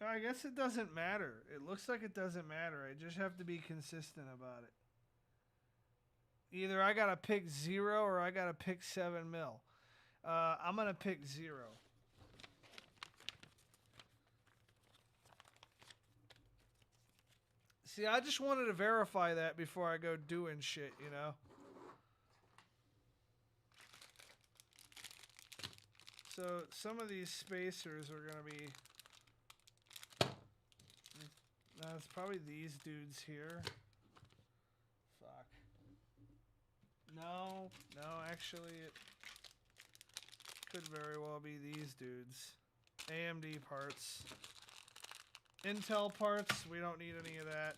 I guess it doesn't matter. It looks like it doesn't matter. I just have to be consistent about it. Either I gotta pick 0 or I gotta pick 7mm. I'm gonna pick 0. See, I just wanted to verify that before I go doing shit, you know? So, some of these spacers are gonna be... it's probably these dudes here. Fuck. No, actually it could very well be these dudes. AMD parts. Intel parts, we don't need any of that.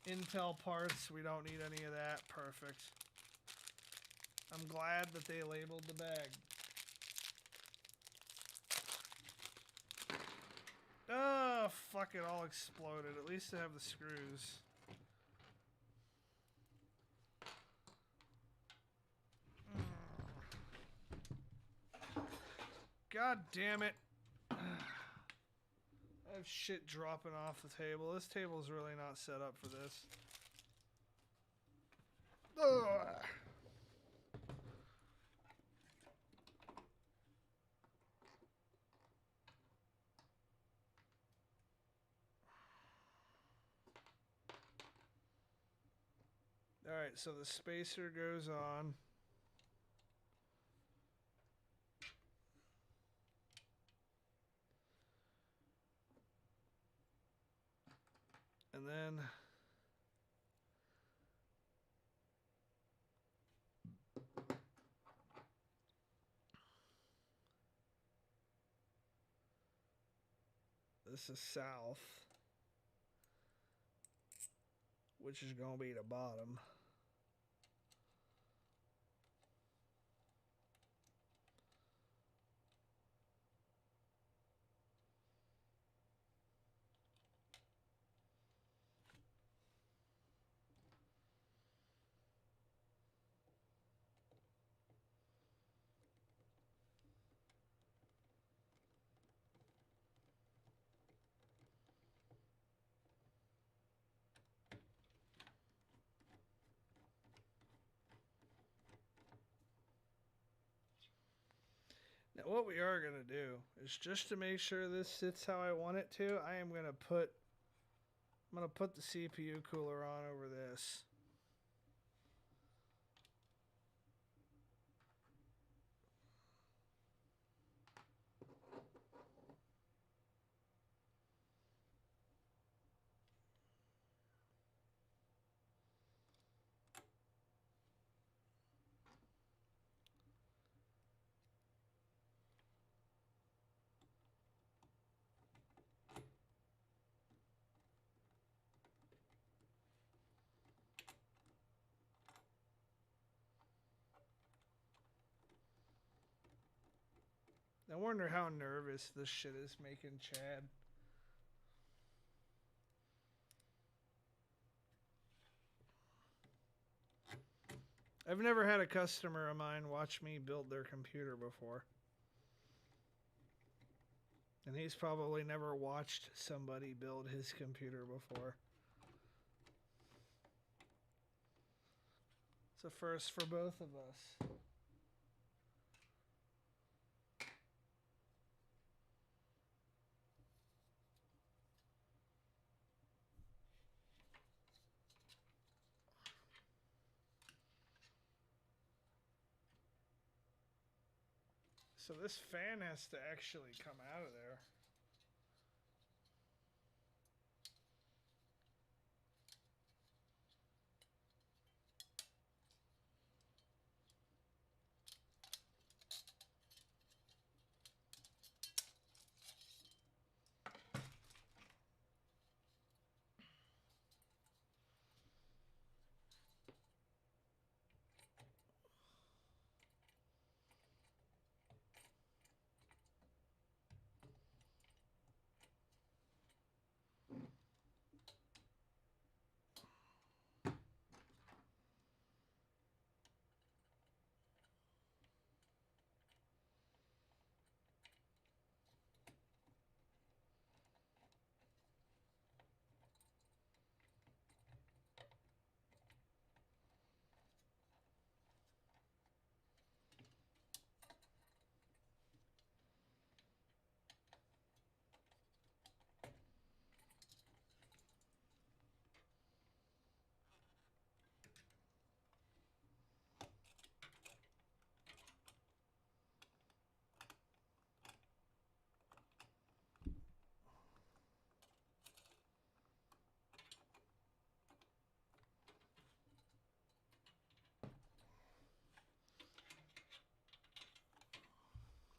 Intel parts, we don't need any of that. Perfect. I'm glad that they labeled the bag. Oh, fuck, it all exploded. At least I have the screws. God damn it. I have shit dropping off the table. This table's really not set up for this. Ugh. Alright, so the spacer goes on. And then this is south, which is going to be the bottom. Now what we are going to do is, just to make sure this sits how I want it to, I'm going to put the CPU cooler on over this. I wonder how nervous this shit is making Chad. I've never had a customer of mine watch me build their computer before. And he's probably never watched somebody build his computer before. It's a first for both of us. So this fan has to actually come out of there.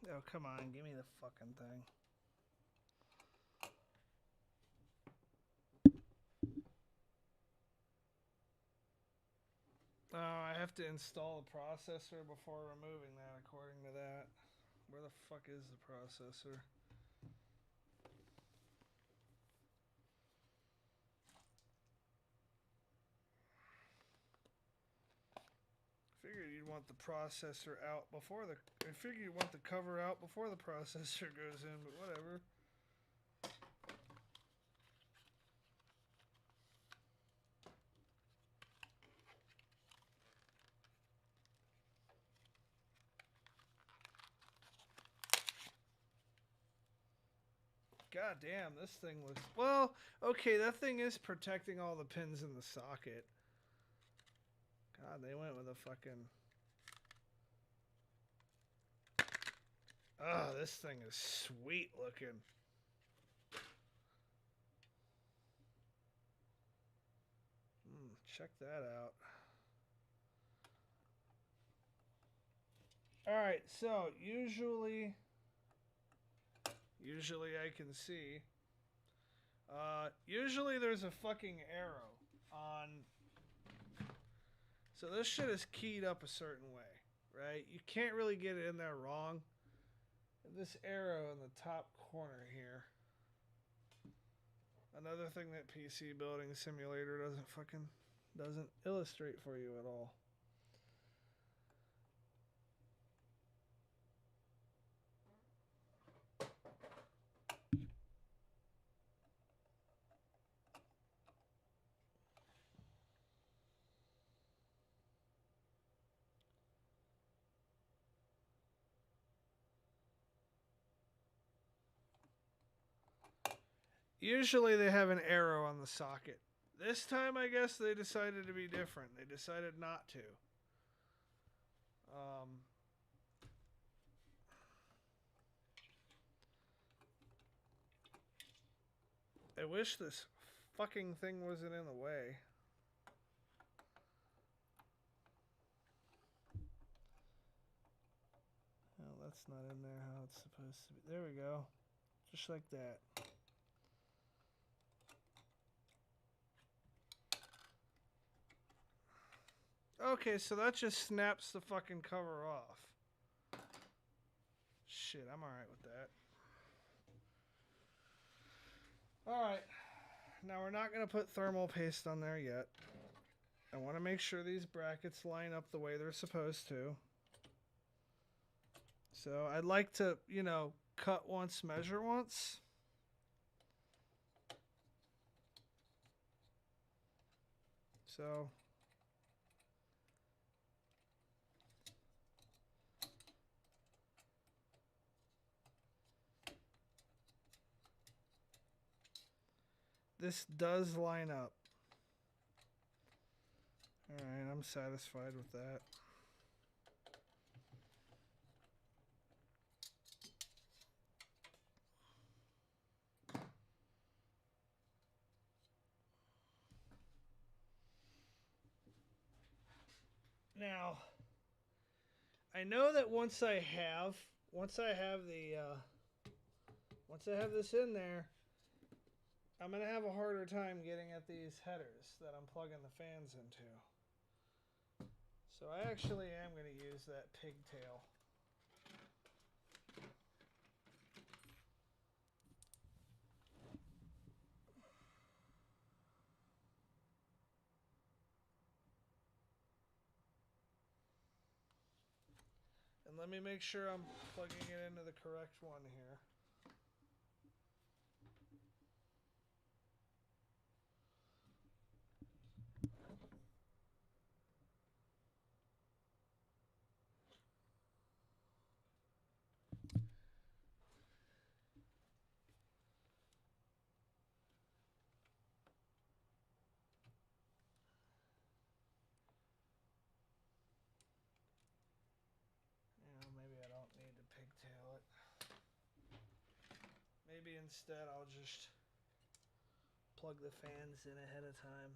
Oh, come on, give me the fucking thing. Oh, I have to install the processor before removing that, according to that. Where the fuck is the processor? Figured you'd want the processor out before the... I figured you'd want the cover out before the processor goes in, but whatever. God damn, this thing looks... Well, okay, that thing is protecting all the pins in the socket. God, they went with a fucking... Oh, this thing is sweet looking. check that out. Alright, so usually I can see. Usually there's a fucking arrow on. So this shit is keyed up a certain way, right? You can't really get it in there wrong. This arrow in the top corner here. Another thing that PC Building Simulator doesn't illustrate for you at all. Usually they have an arrow on the socket. This time, I guess they decided to be different. They decided not to. I wish this fucking thing wasn't in the way. Oh, that's not in there how it's supposed to be. There we go. Just like that. Okay, so that just snaps the fucking cover off. Shit, I'm alright with that. Alright. Now we're not going to put thermal paste on there yet. I want to make sure these brackets line up the way they're supposed to. So I'd like to, you know, cut once, measure once. So this does line up. Alright, I'm satisfied with that. Now, I know that once I have this in there, I'm going to have a harder time getting at these headers that I'm plugging the fans into. So I actually am going to use that pigtail. And let me make sure I'm plugging it into the correct one here. Maybe I don't need to pigtail it. Maybe instead I'll just plug the fans in ahead of time.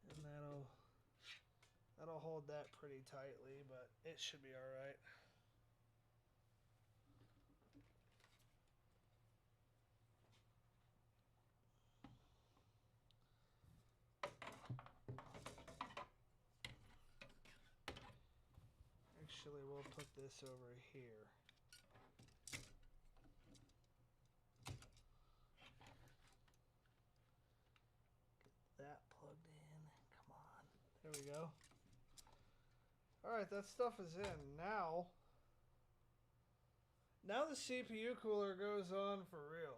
And that'll hold that pretty tightly, but it should be all right. Actually, we'll put this over here. Get that plugged in. Come on. There we go. Alright, that stuff is in. Now the CPU cooler goes on for real.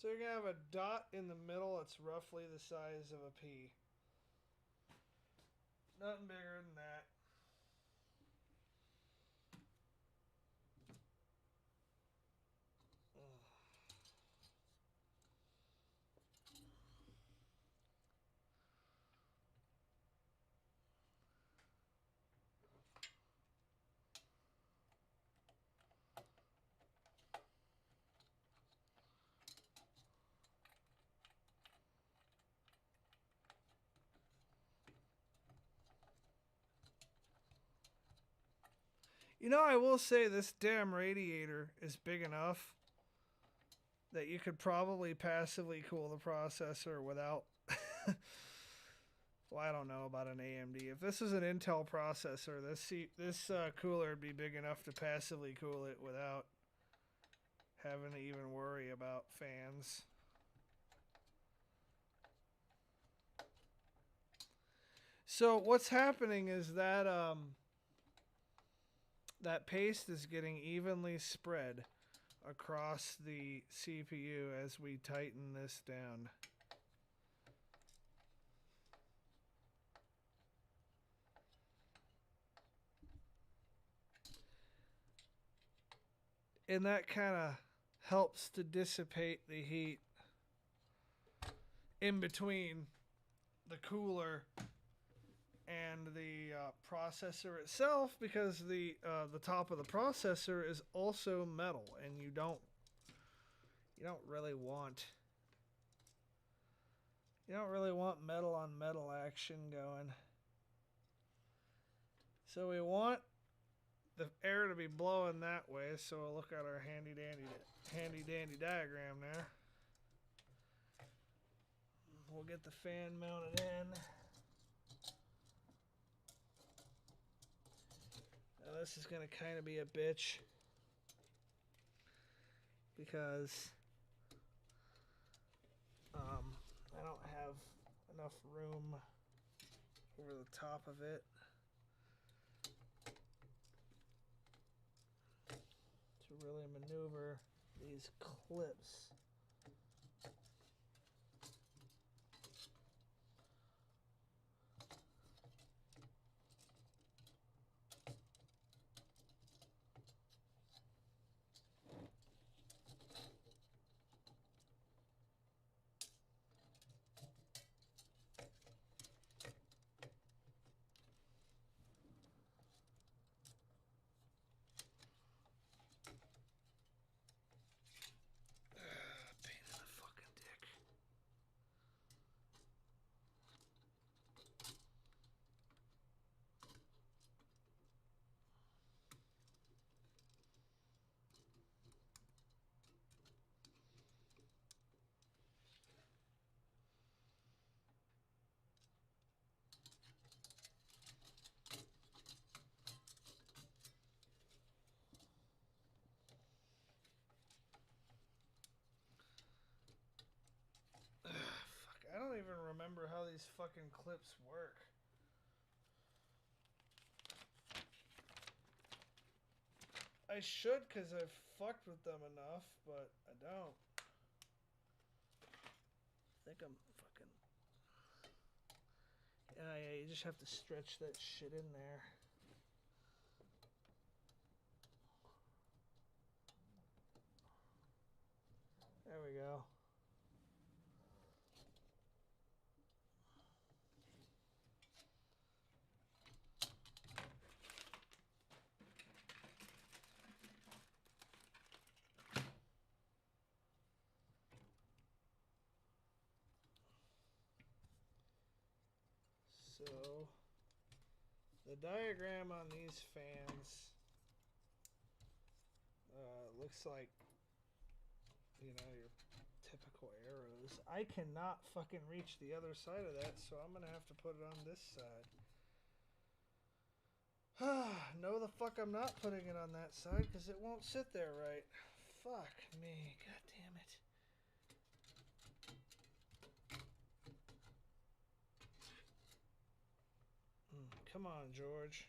So you're going to have a dot in the middle that's roughly the size of a pea. Nothing bigger than that. You know, I will say this damn radiator is big enough that you could probably passively cool the processor without... Well, I don't know about an AMD. If this is an Intel processor, this cooler would be big enough to passively cool it without having to even worry about fans. So what's happening is that that paste is getting evenly spread across the CPU as we tighten this down. And that kind of helps to dissipate the heat in between the cooler and the processor itself, because the top of the processor is also metal, and you don't really want metal on metal action going. So we want the air to be blowing that way. So we'll look at our handy dandy diagram there. We'll get the fan mounted in. Now this is going to kind of be a bitch because I don't have enough room over the top of it to really maneuver these clips. I don't even remember how these fucking clips work. I should, because I've fucked with them enough, but I don't. I think I'm fucking... Yeah, you just have to stretch that shit in there. There we go. So, the diagram on these fans looks like, you know, your typical arrows. I cannot fucking reach the other side of that, so I'm going to have to put it on this side. No, the fuck I'm not putting it on that side, because it won't sit there right. Fuck me. God damn it. Come on, George.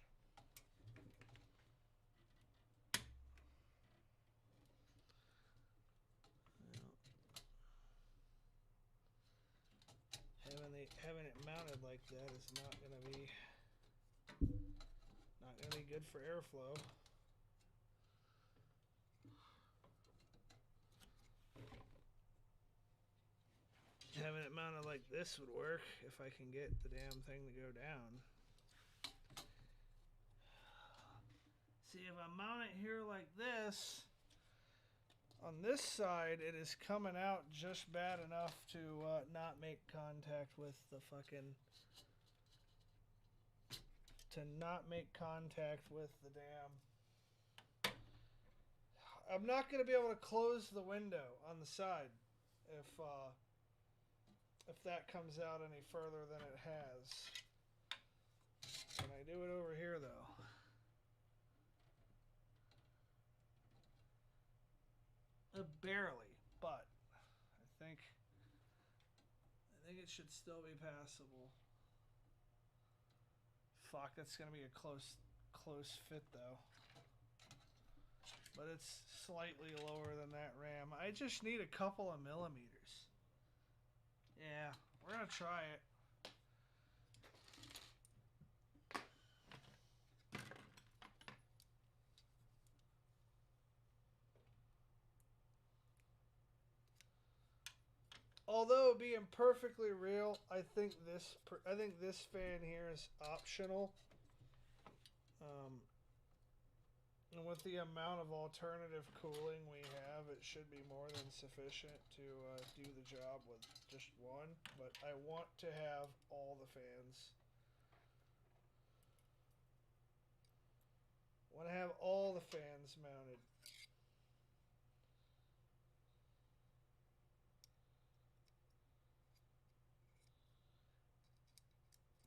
having it mounted like that is not gonna be good for airflow. Having it mounted like this would work if I can get the damn thing to go down. See, if I mount it here like this, on this side it is coming out just bad enough to not make contact with the fucking... to not make contact with the damn... I'm not going to be able to close the window on the side if that comes out any further than it has. Can I do it over here though? Barely, but I think it should still be passable. Fuck, that's gonna be a close fit though. But it's slightly lower than that RAM. I just need a couple of millimeters. Yeah, we're gonna try it. Although being perfectly real, I think this fan here is optional. And with the amount of alternative cooling we have, it should be more than sufficient to do the job with just one. But I want to have all the fans. I want to have all the fans mounted.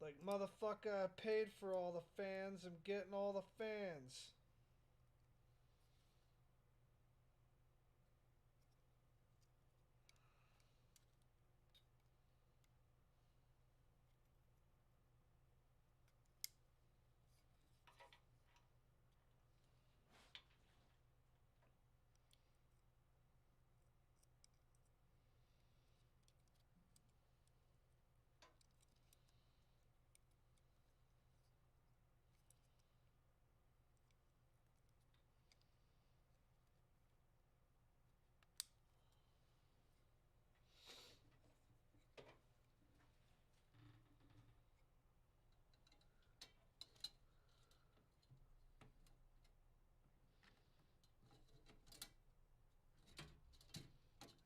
Like, motherfucker, I paid for all the fans. I'm getting all the fans.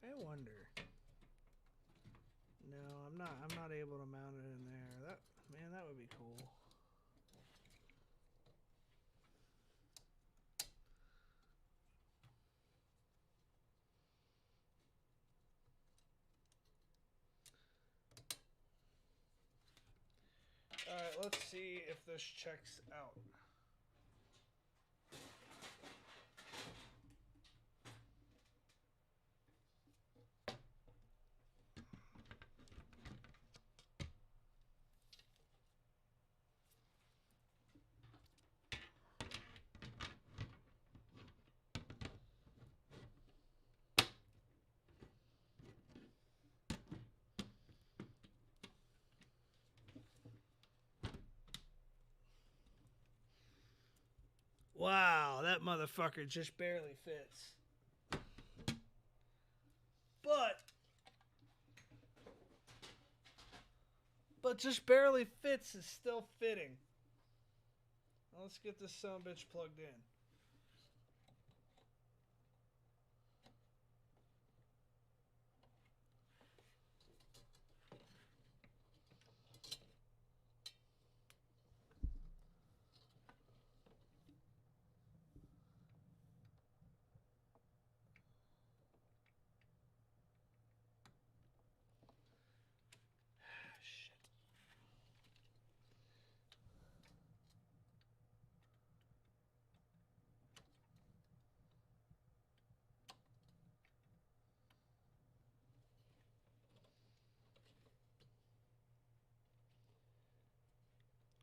I wonder. No, I'm not able to mount it in there. That would be cool. Alright, let's see if this checks out. Wow, that motherfucker just barely fits. But just barely fits is still fitting. Now let's get this sumbitch plugged in.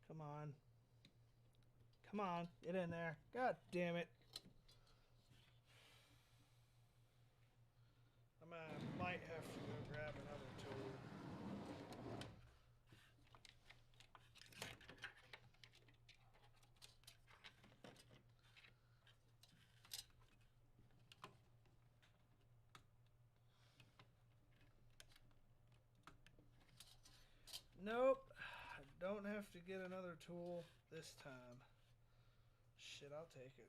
Come on. Come on, get in there. God damn it. I might have to go grab another tool. Nope. I don't have to get another tool this time. Shit, I'll take it.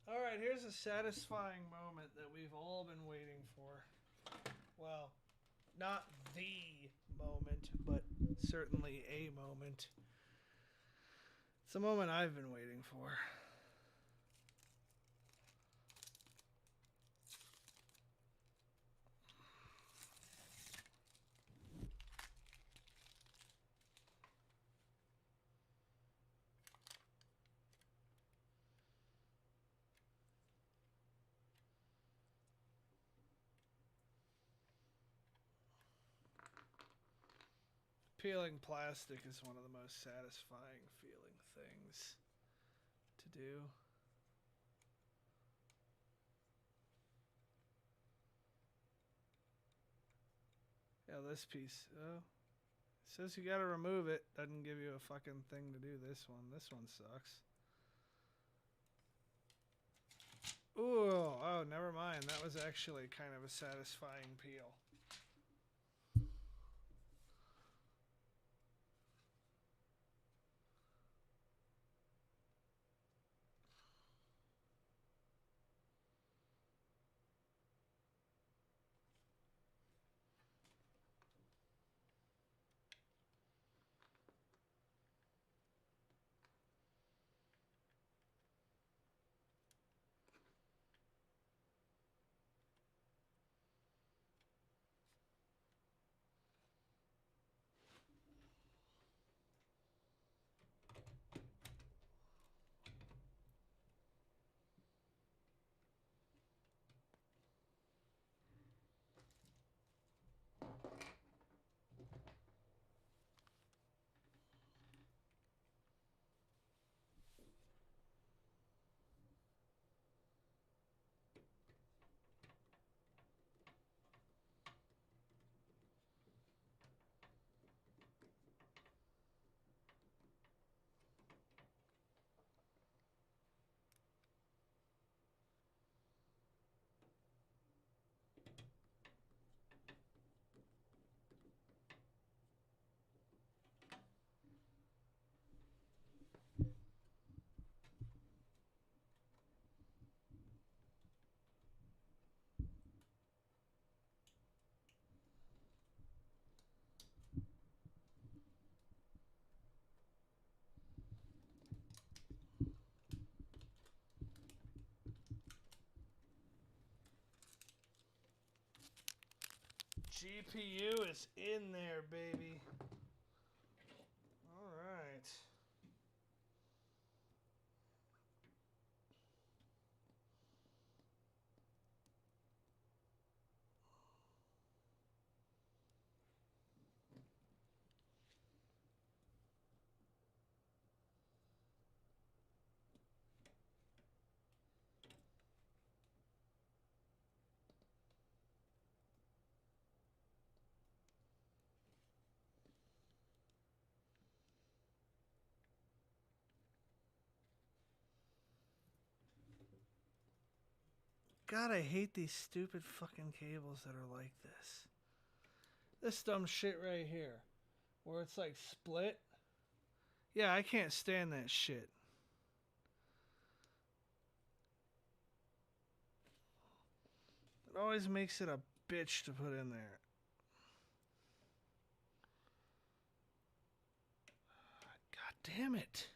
Alright, here's a satisfying moment that we've all been waiting for. Well, not the moment, but certainly a moment. It's a moment I've been waiting for. Peeling plastic is one of the most satisfying feeling things to do. Yeah, this piece. Oh, it says you gotta remove it. Doesn't give you a fucking thing to do this one. This one sucks. Ooh, oh, never mind. That was actually kind of a satisfying peel. GPU is in there, baby. All right. God, I hate these stupid fucking cables that are like this. This dumb shit right here, where it's like split. Yeah, I can't stand that shit. It always makes it a bitch to put in there. God damn it.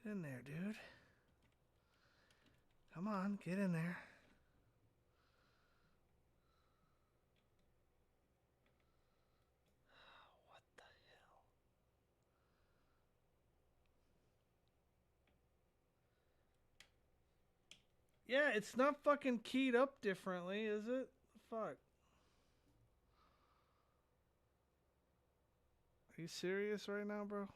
Get in there, dude. Come on, get in there. What the hell? Yeah, it's not fucking keyed up differently, is it? Fuck. Are you serious right now, bro?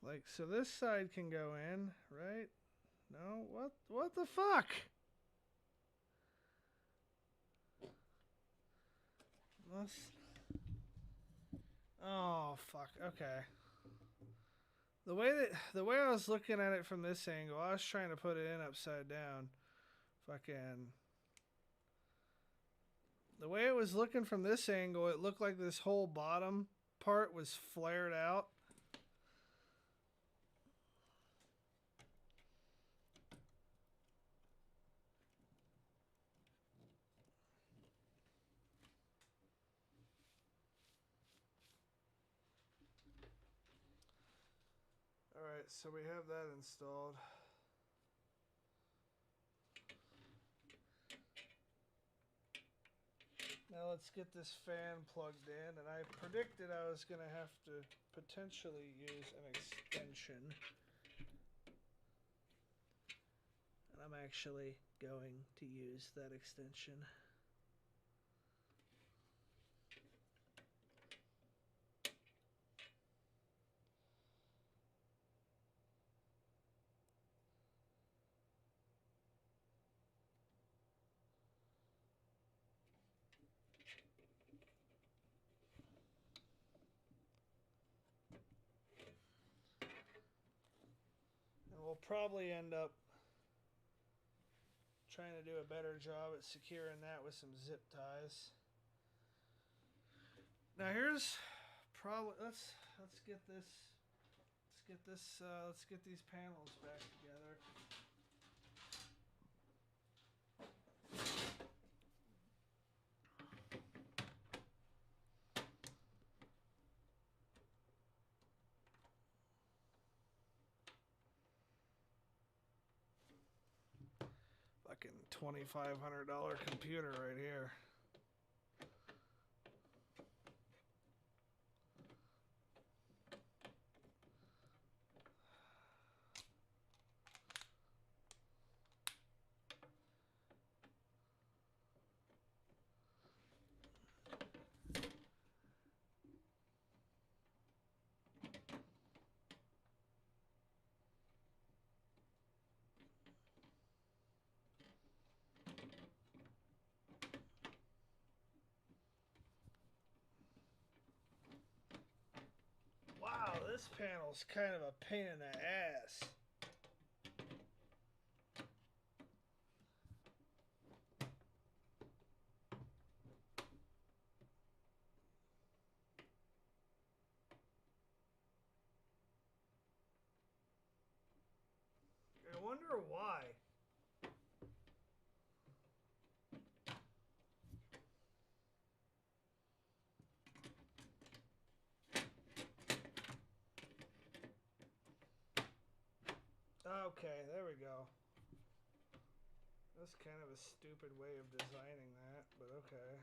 Like, so this side can go in, right? No, what the fuck? Must. Oh fuck. Okay. The way I was looking at it from this angle, I was trying to put it in upside down. Fucking. The way it was looking from this angle, it looked like this whole bottom part was flared out. Alright, so we have that installed. Now let's get this fan plugged in, and I predicted I was going to have to potentially use an extension. And I'm actually going to use that extension. We'll probably end up trying to do a better job at securing that with some zip ties. Now here's probably let's get these panels back together. Fucking $2,500 computer right here. Wow, this panel's kind of a pain in the ass. I wonder why. Okay, there we go. That's kind of a stupid way of designing that, but okay.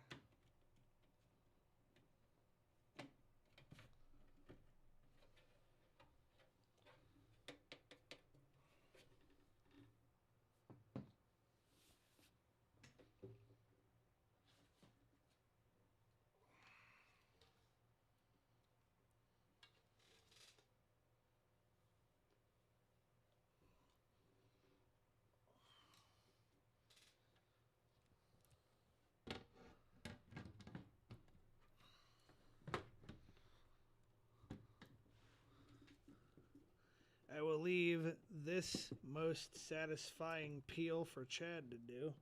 I will leave this most satisfying peel for Chad to do.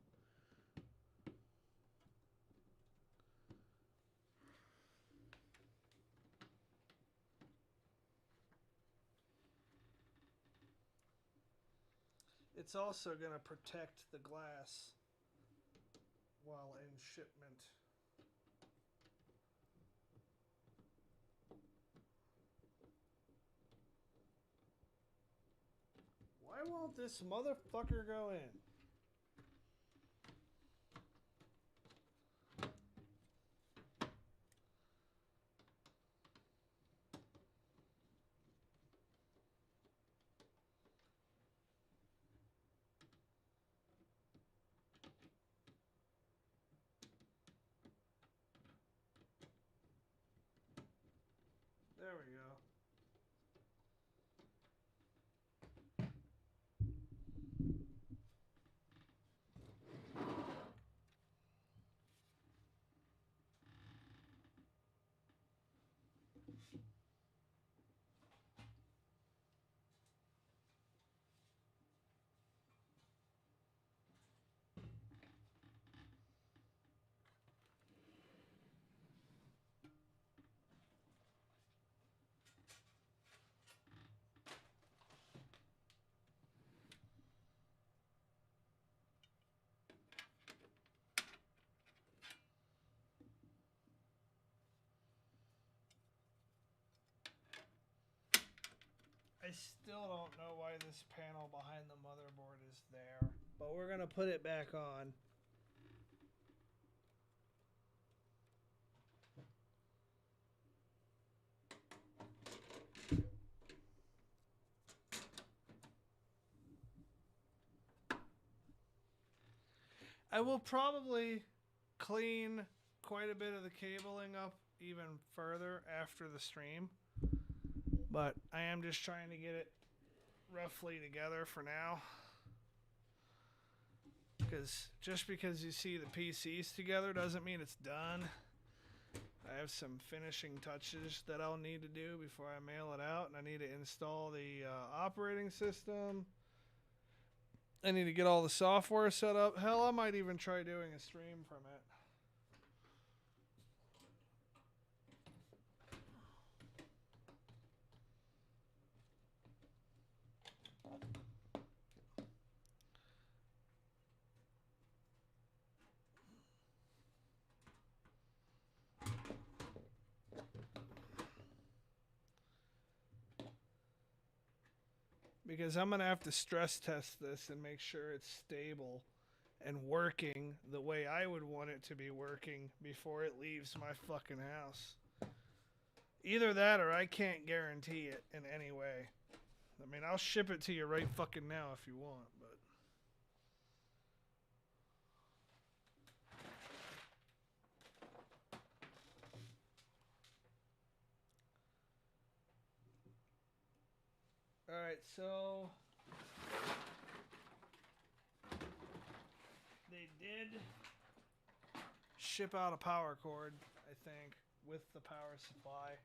It's also going to protect the glass while in shipment. Why won't this motherfucker go in? There we go. I still don't know why this panel behind the motherboard is there, but we're going to put it back on. I will probably clean quite a bit of the cabling up even further after the stream, but I am just trying to get it roughly together for now. Because just because you see the PCs together doesn't mean it's done. I have some finishing touches that I'll need to do before I mail it out, and I need to install the operating system. I need to get all the software set up. Hell, I might even try doing a stream from it. Because I'm going to have to stress test this and make sure it's stable and working the way I would want it to be working before it leaves my fucking house. Either that or I can't guarantee it in any way. I mean, I'll ship it to you right fucking now if you want, but... Alright, so... They did ship out a power cord, I think, with the power supply.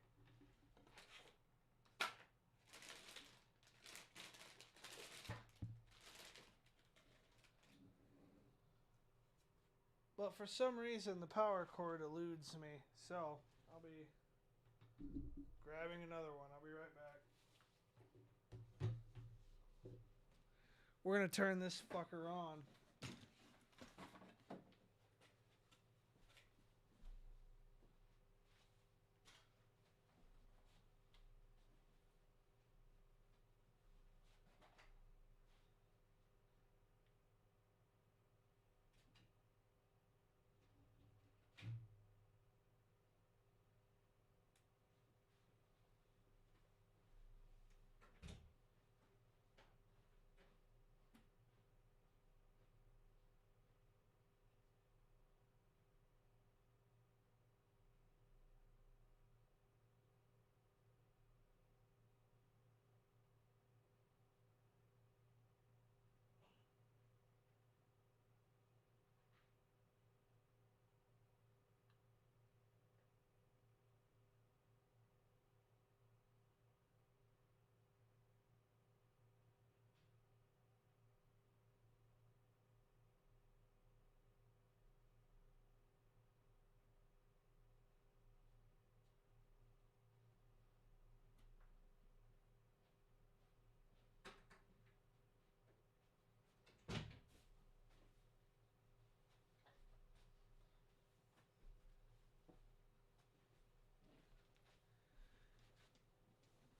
But for some reason, the power cord eludes me, so I'll be grabbing another one. I'll be right back. We're going to turn this fucker on.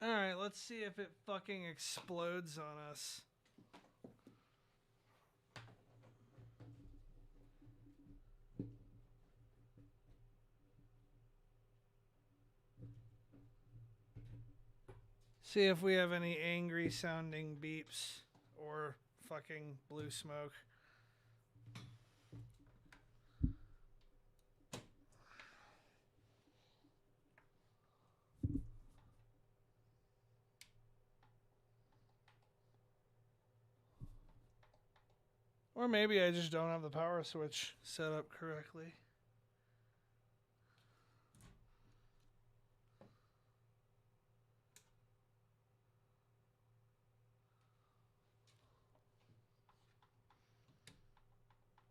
Alright, let's see if it fucking explodes on us. See if we have any angry sounding beeps or fucking blue smoke. Or maybe I just don't have the power switch set up correctly.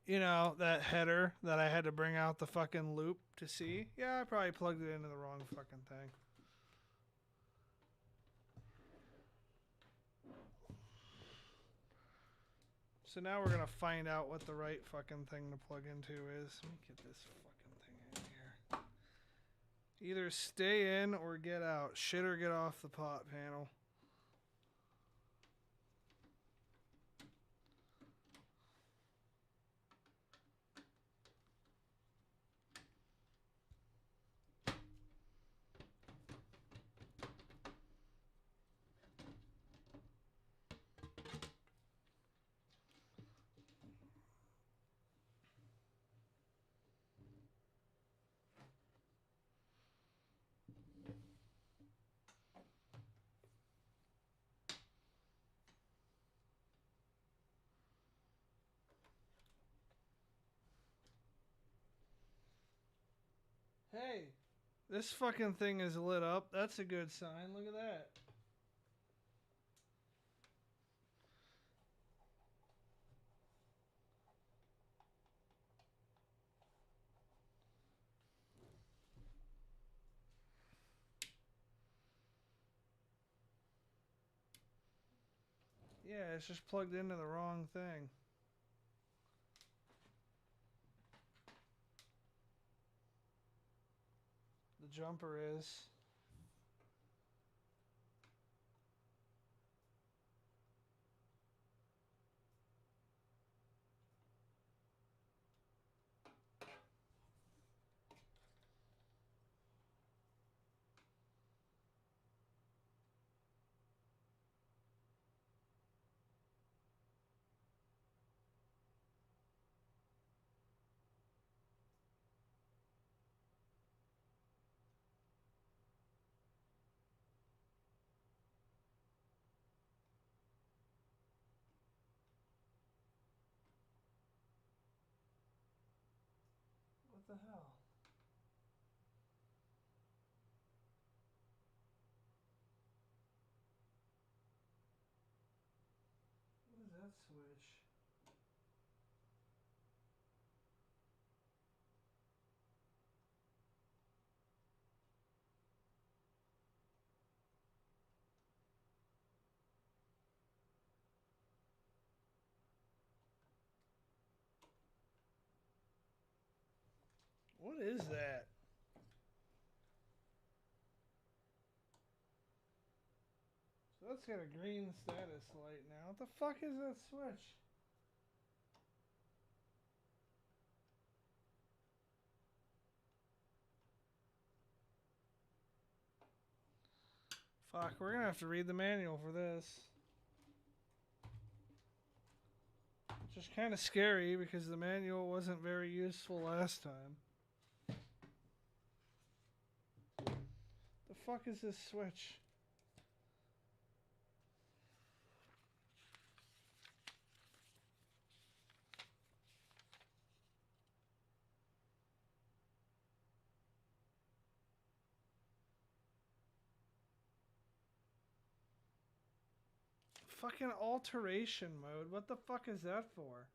you know, that header that I had to bring out the fucking loop to see. Yeah, I probably plugged it into the wrong fucking thing. So now we're gonna find out what the right fucking thing to plug into is. Let me get this fucking thing in here. Either stay in or get out. Shit or get off the pot panel. Hey, this fucking thing is lit up. That's a good sign. Look at that. Yeah, it's just plugged into the wrong thing. The jumper is. What the hell? What is that switch? What is that? So that's got a green status light now. What the fuck is that switch? Fuck, we're gonna have to read the manual for this. Which is kind of scary because the manual wasn't very useful last time. The fuck is this switch? Fucking alteration mode. What the fuck is that for?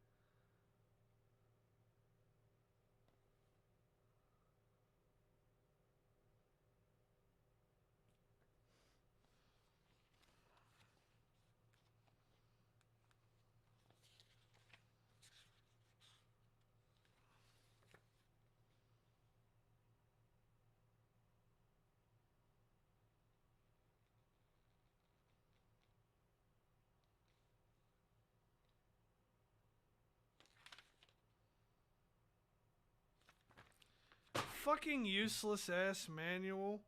Fucking useless ass manual.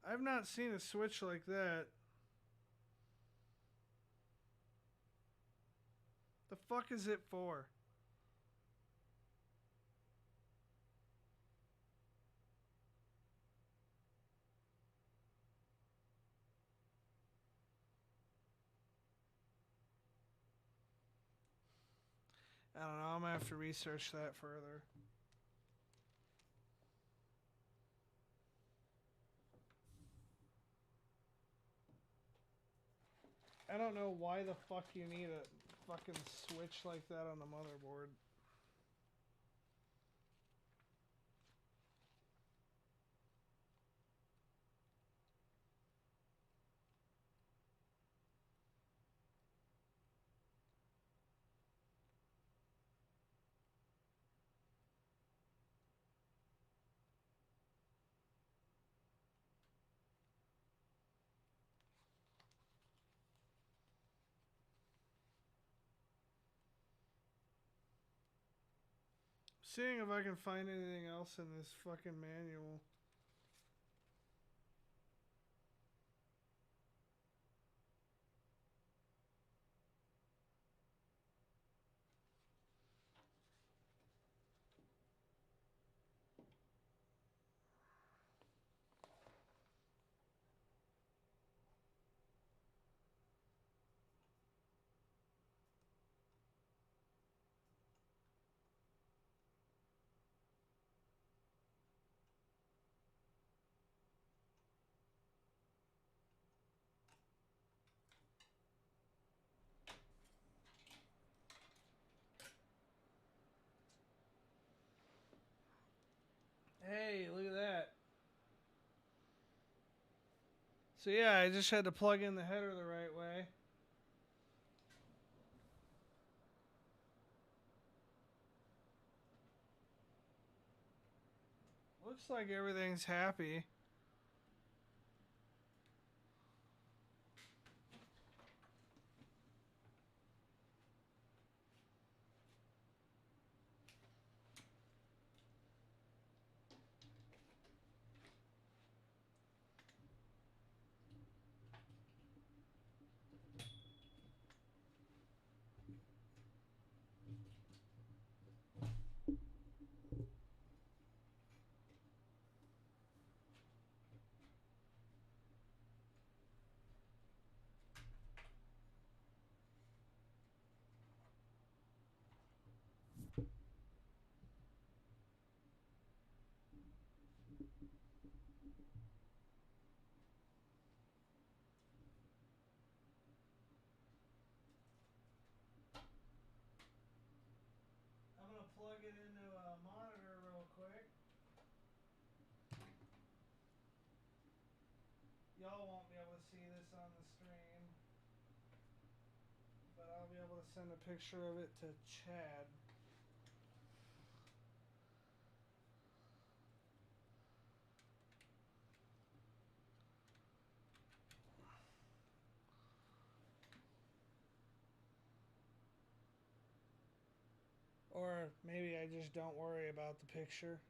I've not seen a switch like that. The fuck is it for? I don't know. I'm gonna have to research that further. I don't know why the fuck you need a fucking switch like that on the motherboard. Seeing if I can find anything else in this fucking manual. Hey, look at that. So yeah, I just had to plug in the header the right way. Looks like everything's happy. I'm gonna plug it into a monitor real quick. Y'all won't be able to see this on the stream, but I'll be able to send a picture of it to Chad. Or maybe I just don't worry about the picture.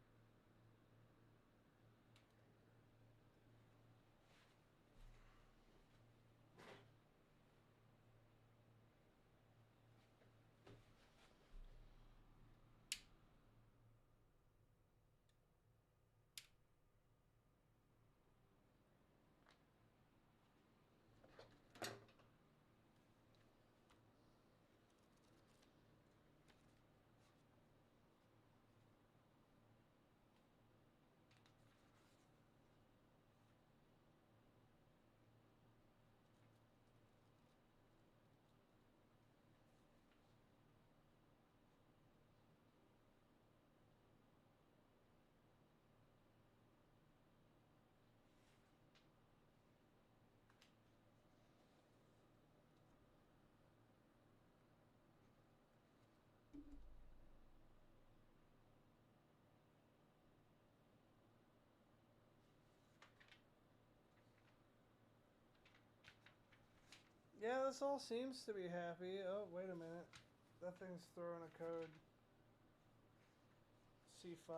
Yeah, this all seems to be happy. Oh, wait a minute. That thing's throwing a code. C5.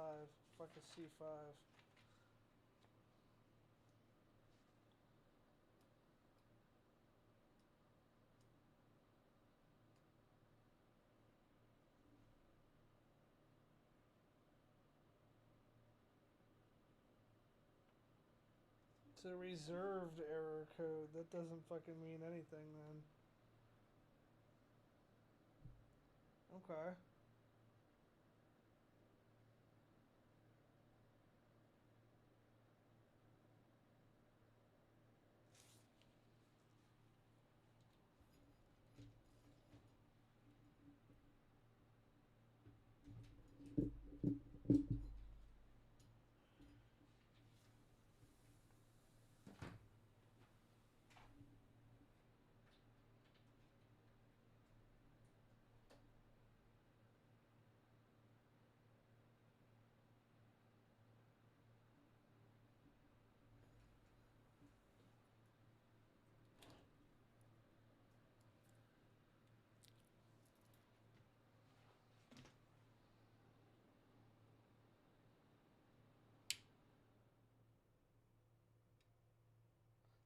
Fuck a C5. It's a reserved error code. That doesn't fucking mean anything then. Okay.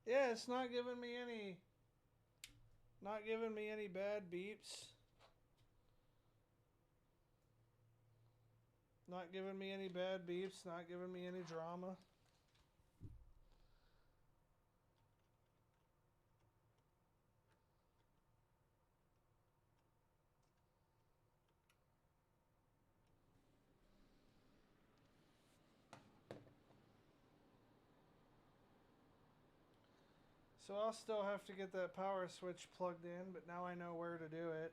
Yeah, it's not giving me any... Not giving me any bad beeps. Not giving me any bad beeps. Not giving me any drama. So I'll still have to get that power switch plugged in, but now I know where to do it.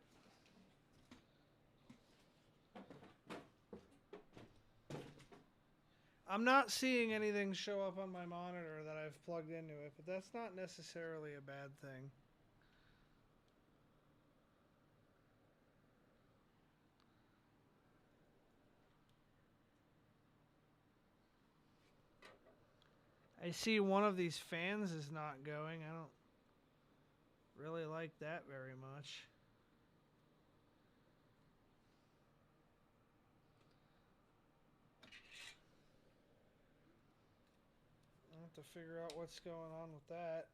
I'm not seeing anything show up on my monitor that I've plugged into it, but that's not necessarily a bad thing. I see one of these fans is not going. I don't really like that very much. I'll have to figure out what's going on with that.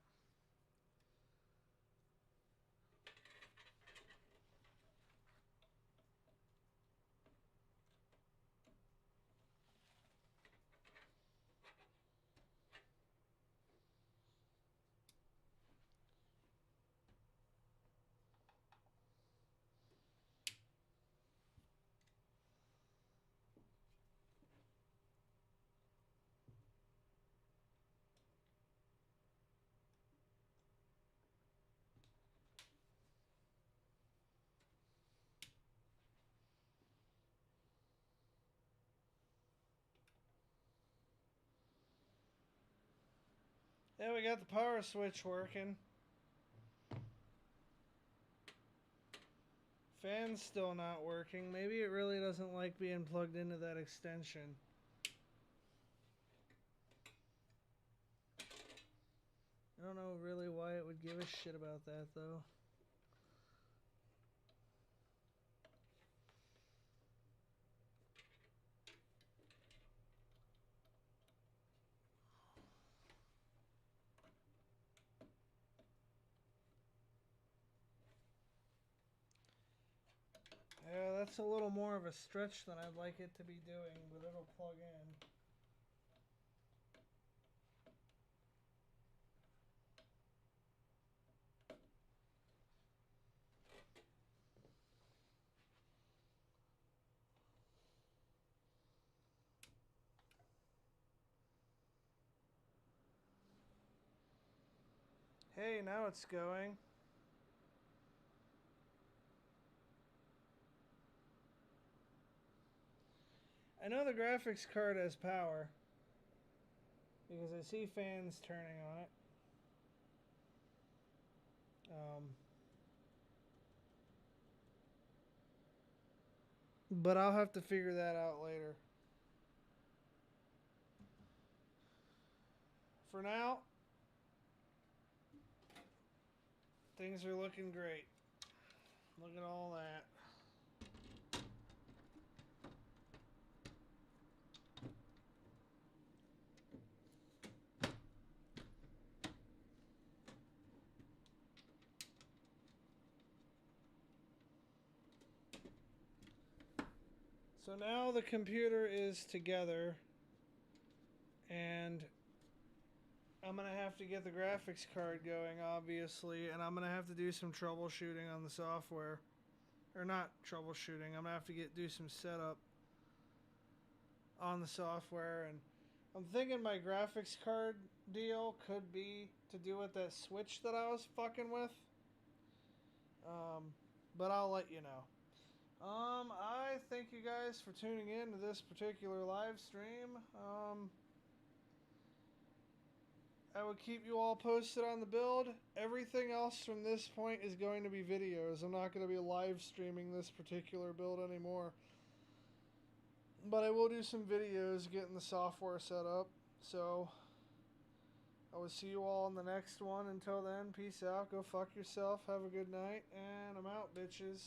Yeah, we got the power switch working. Fan's still not working. Maybe it really doesn't like being plugged into that extension. I don't know really why it would give a shit about that, though. Yeah, that's a little more of a stretch than I'd like it to be doing, but it'll plug in. Hey, now it's going. I know the graphics card has power because I see fans turning on it. But I'll have to figure that out later. For now, things are looking great. Look at all that. So now the computer is together, and I'm going to have to get the graphics card going, obviously, and I'm going to have to do some troubleshooting on the software. Or not troubleshooting, I'm going to have to do some setup on the software, and I'm thinking my graphics card deal could be to do with that switch that I was fucking with. But I'll let you know. I thank you guys for tuning in to this particular live stream. I will keep you all posted on the build. Everything else from this point is going to be videos. I'm not going to be live streaming this particular build anymore. But I will do some videos getting the software set up. So I will see you all in the next one. Until then, peace out. Go fuck yourself. Have a good night. And I'm out, bitches.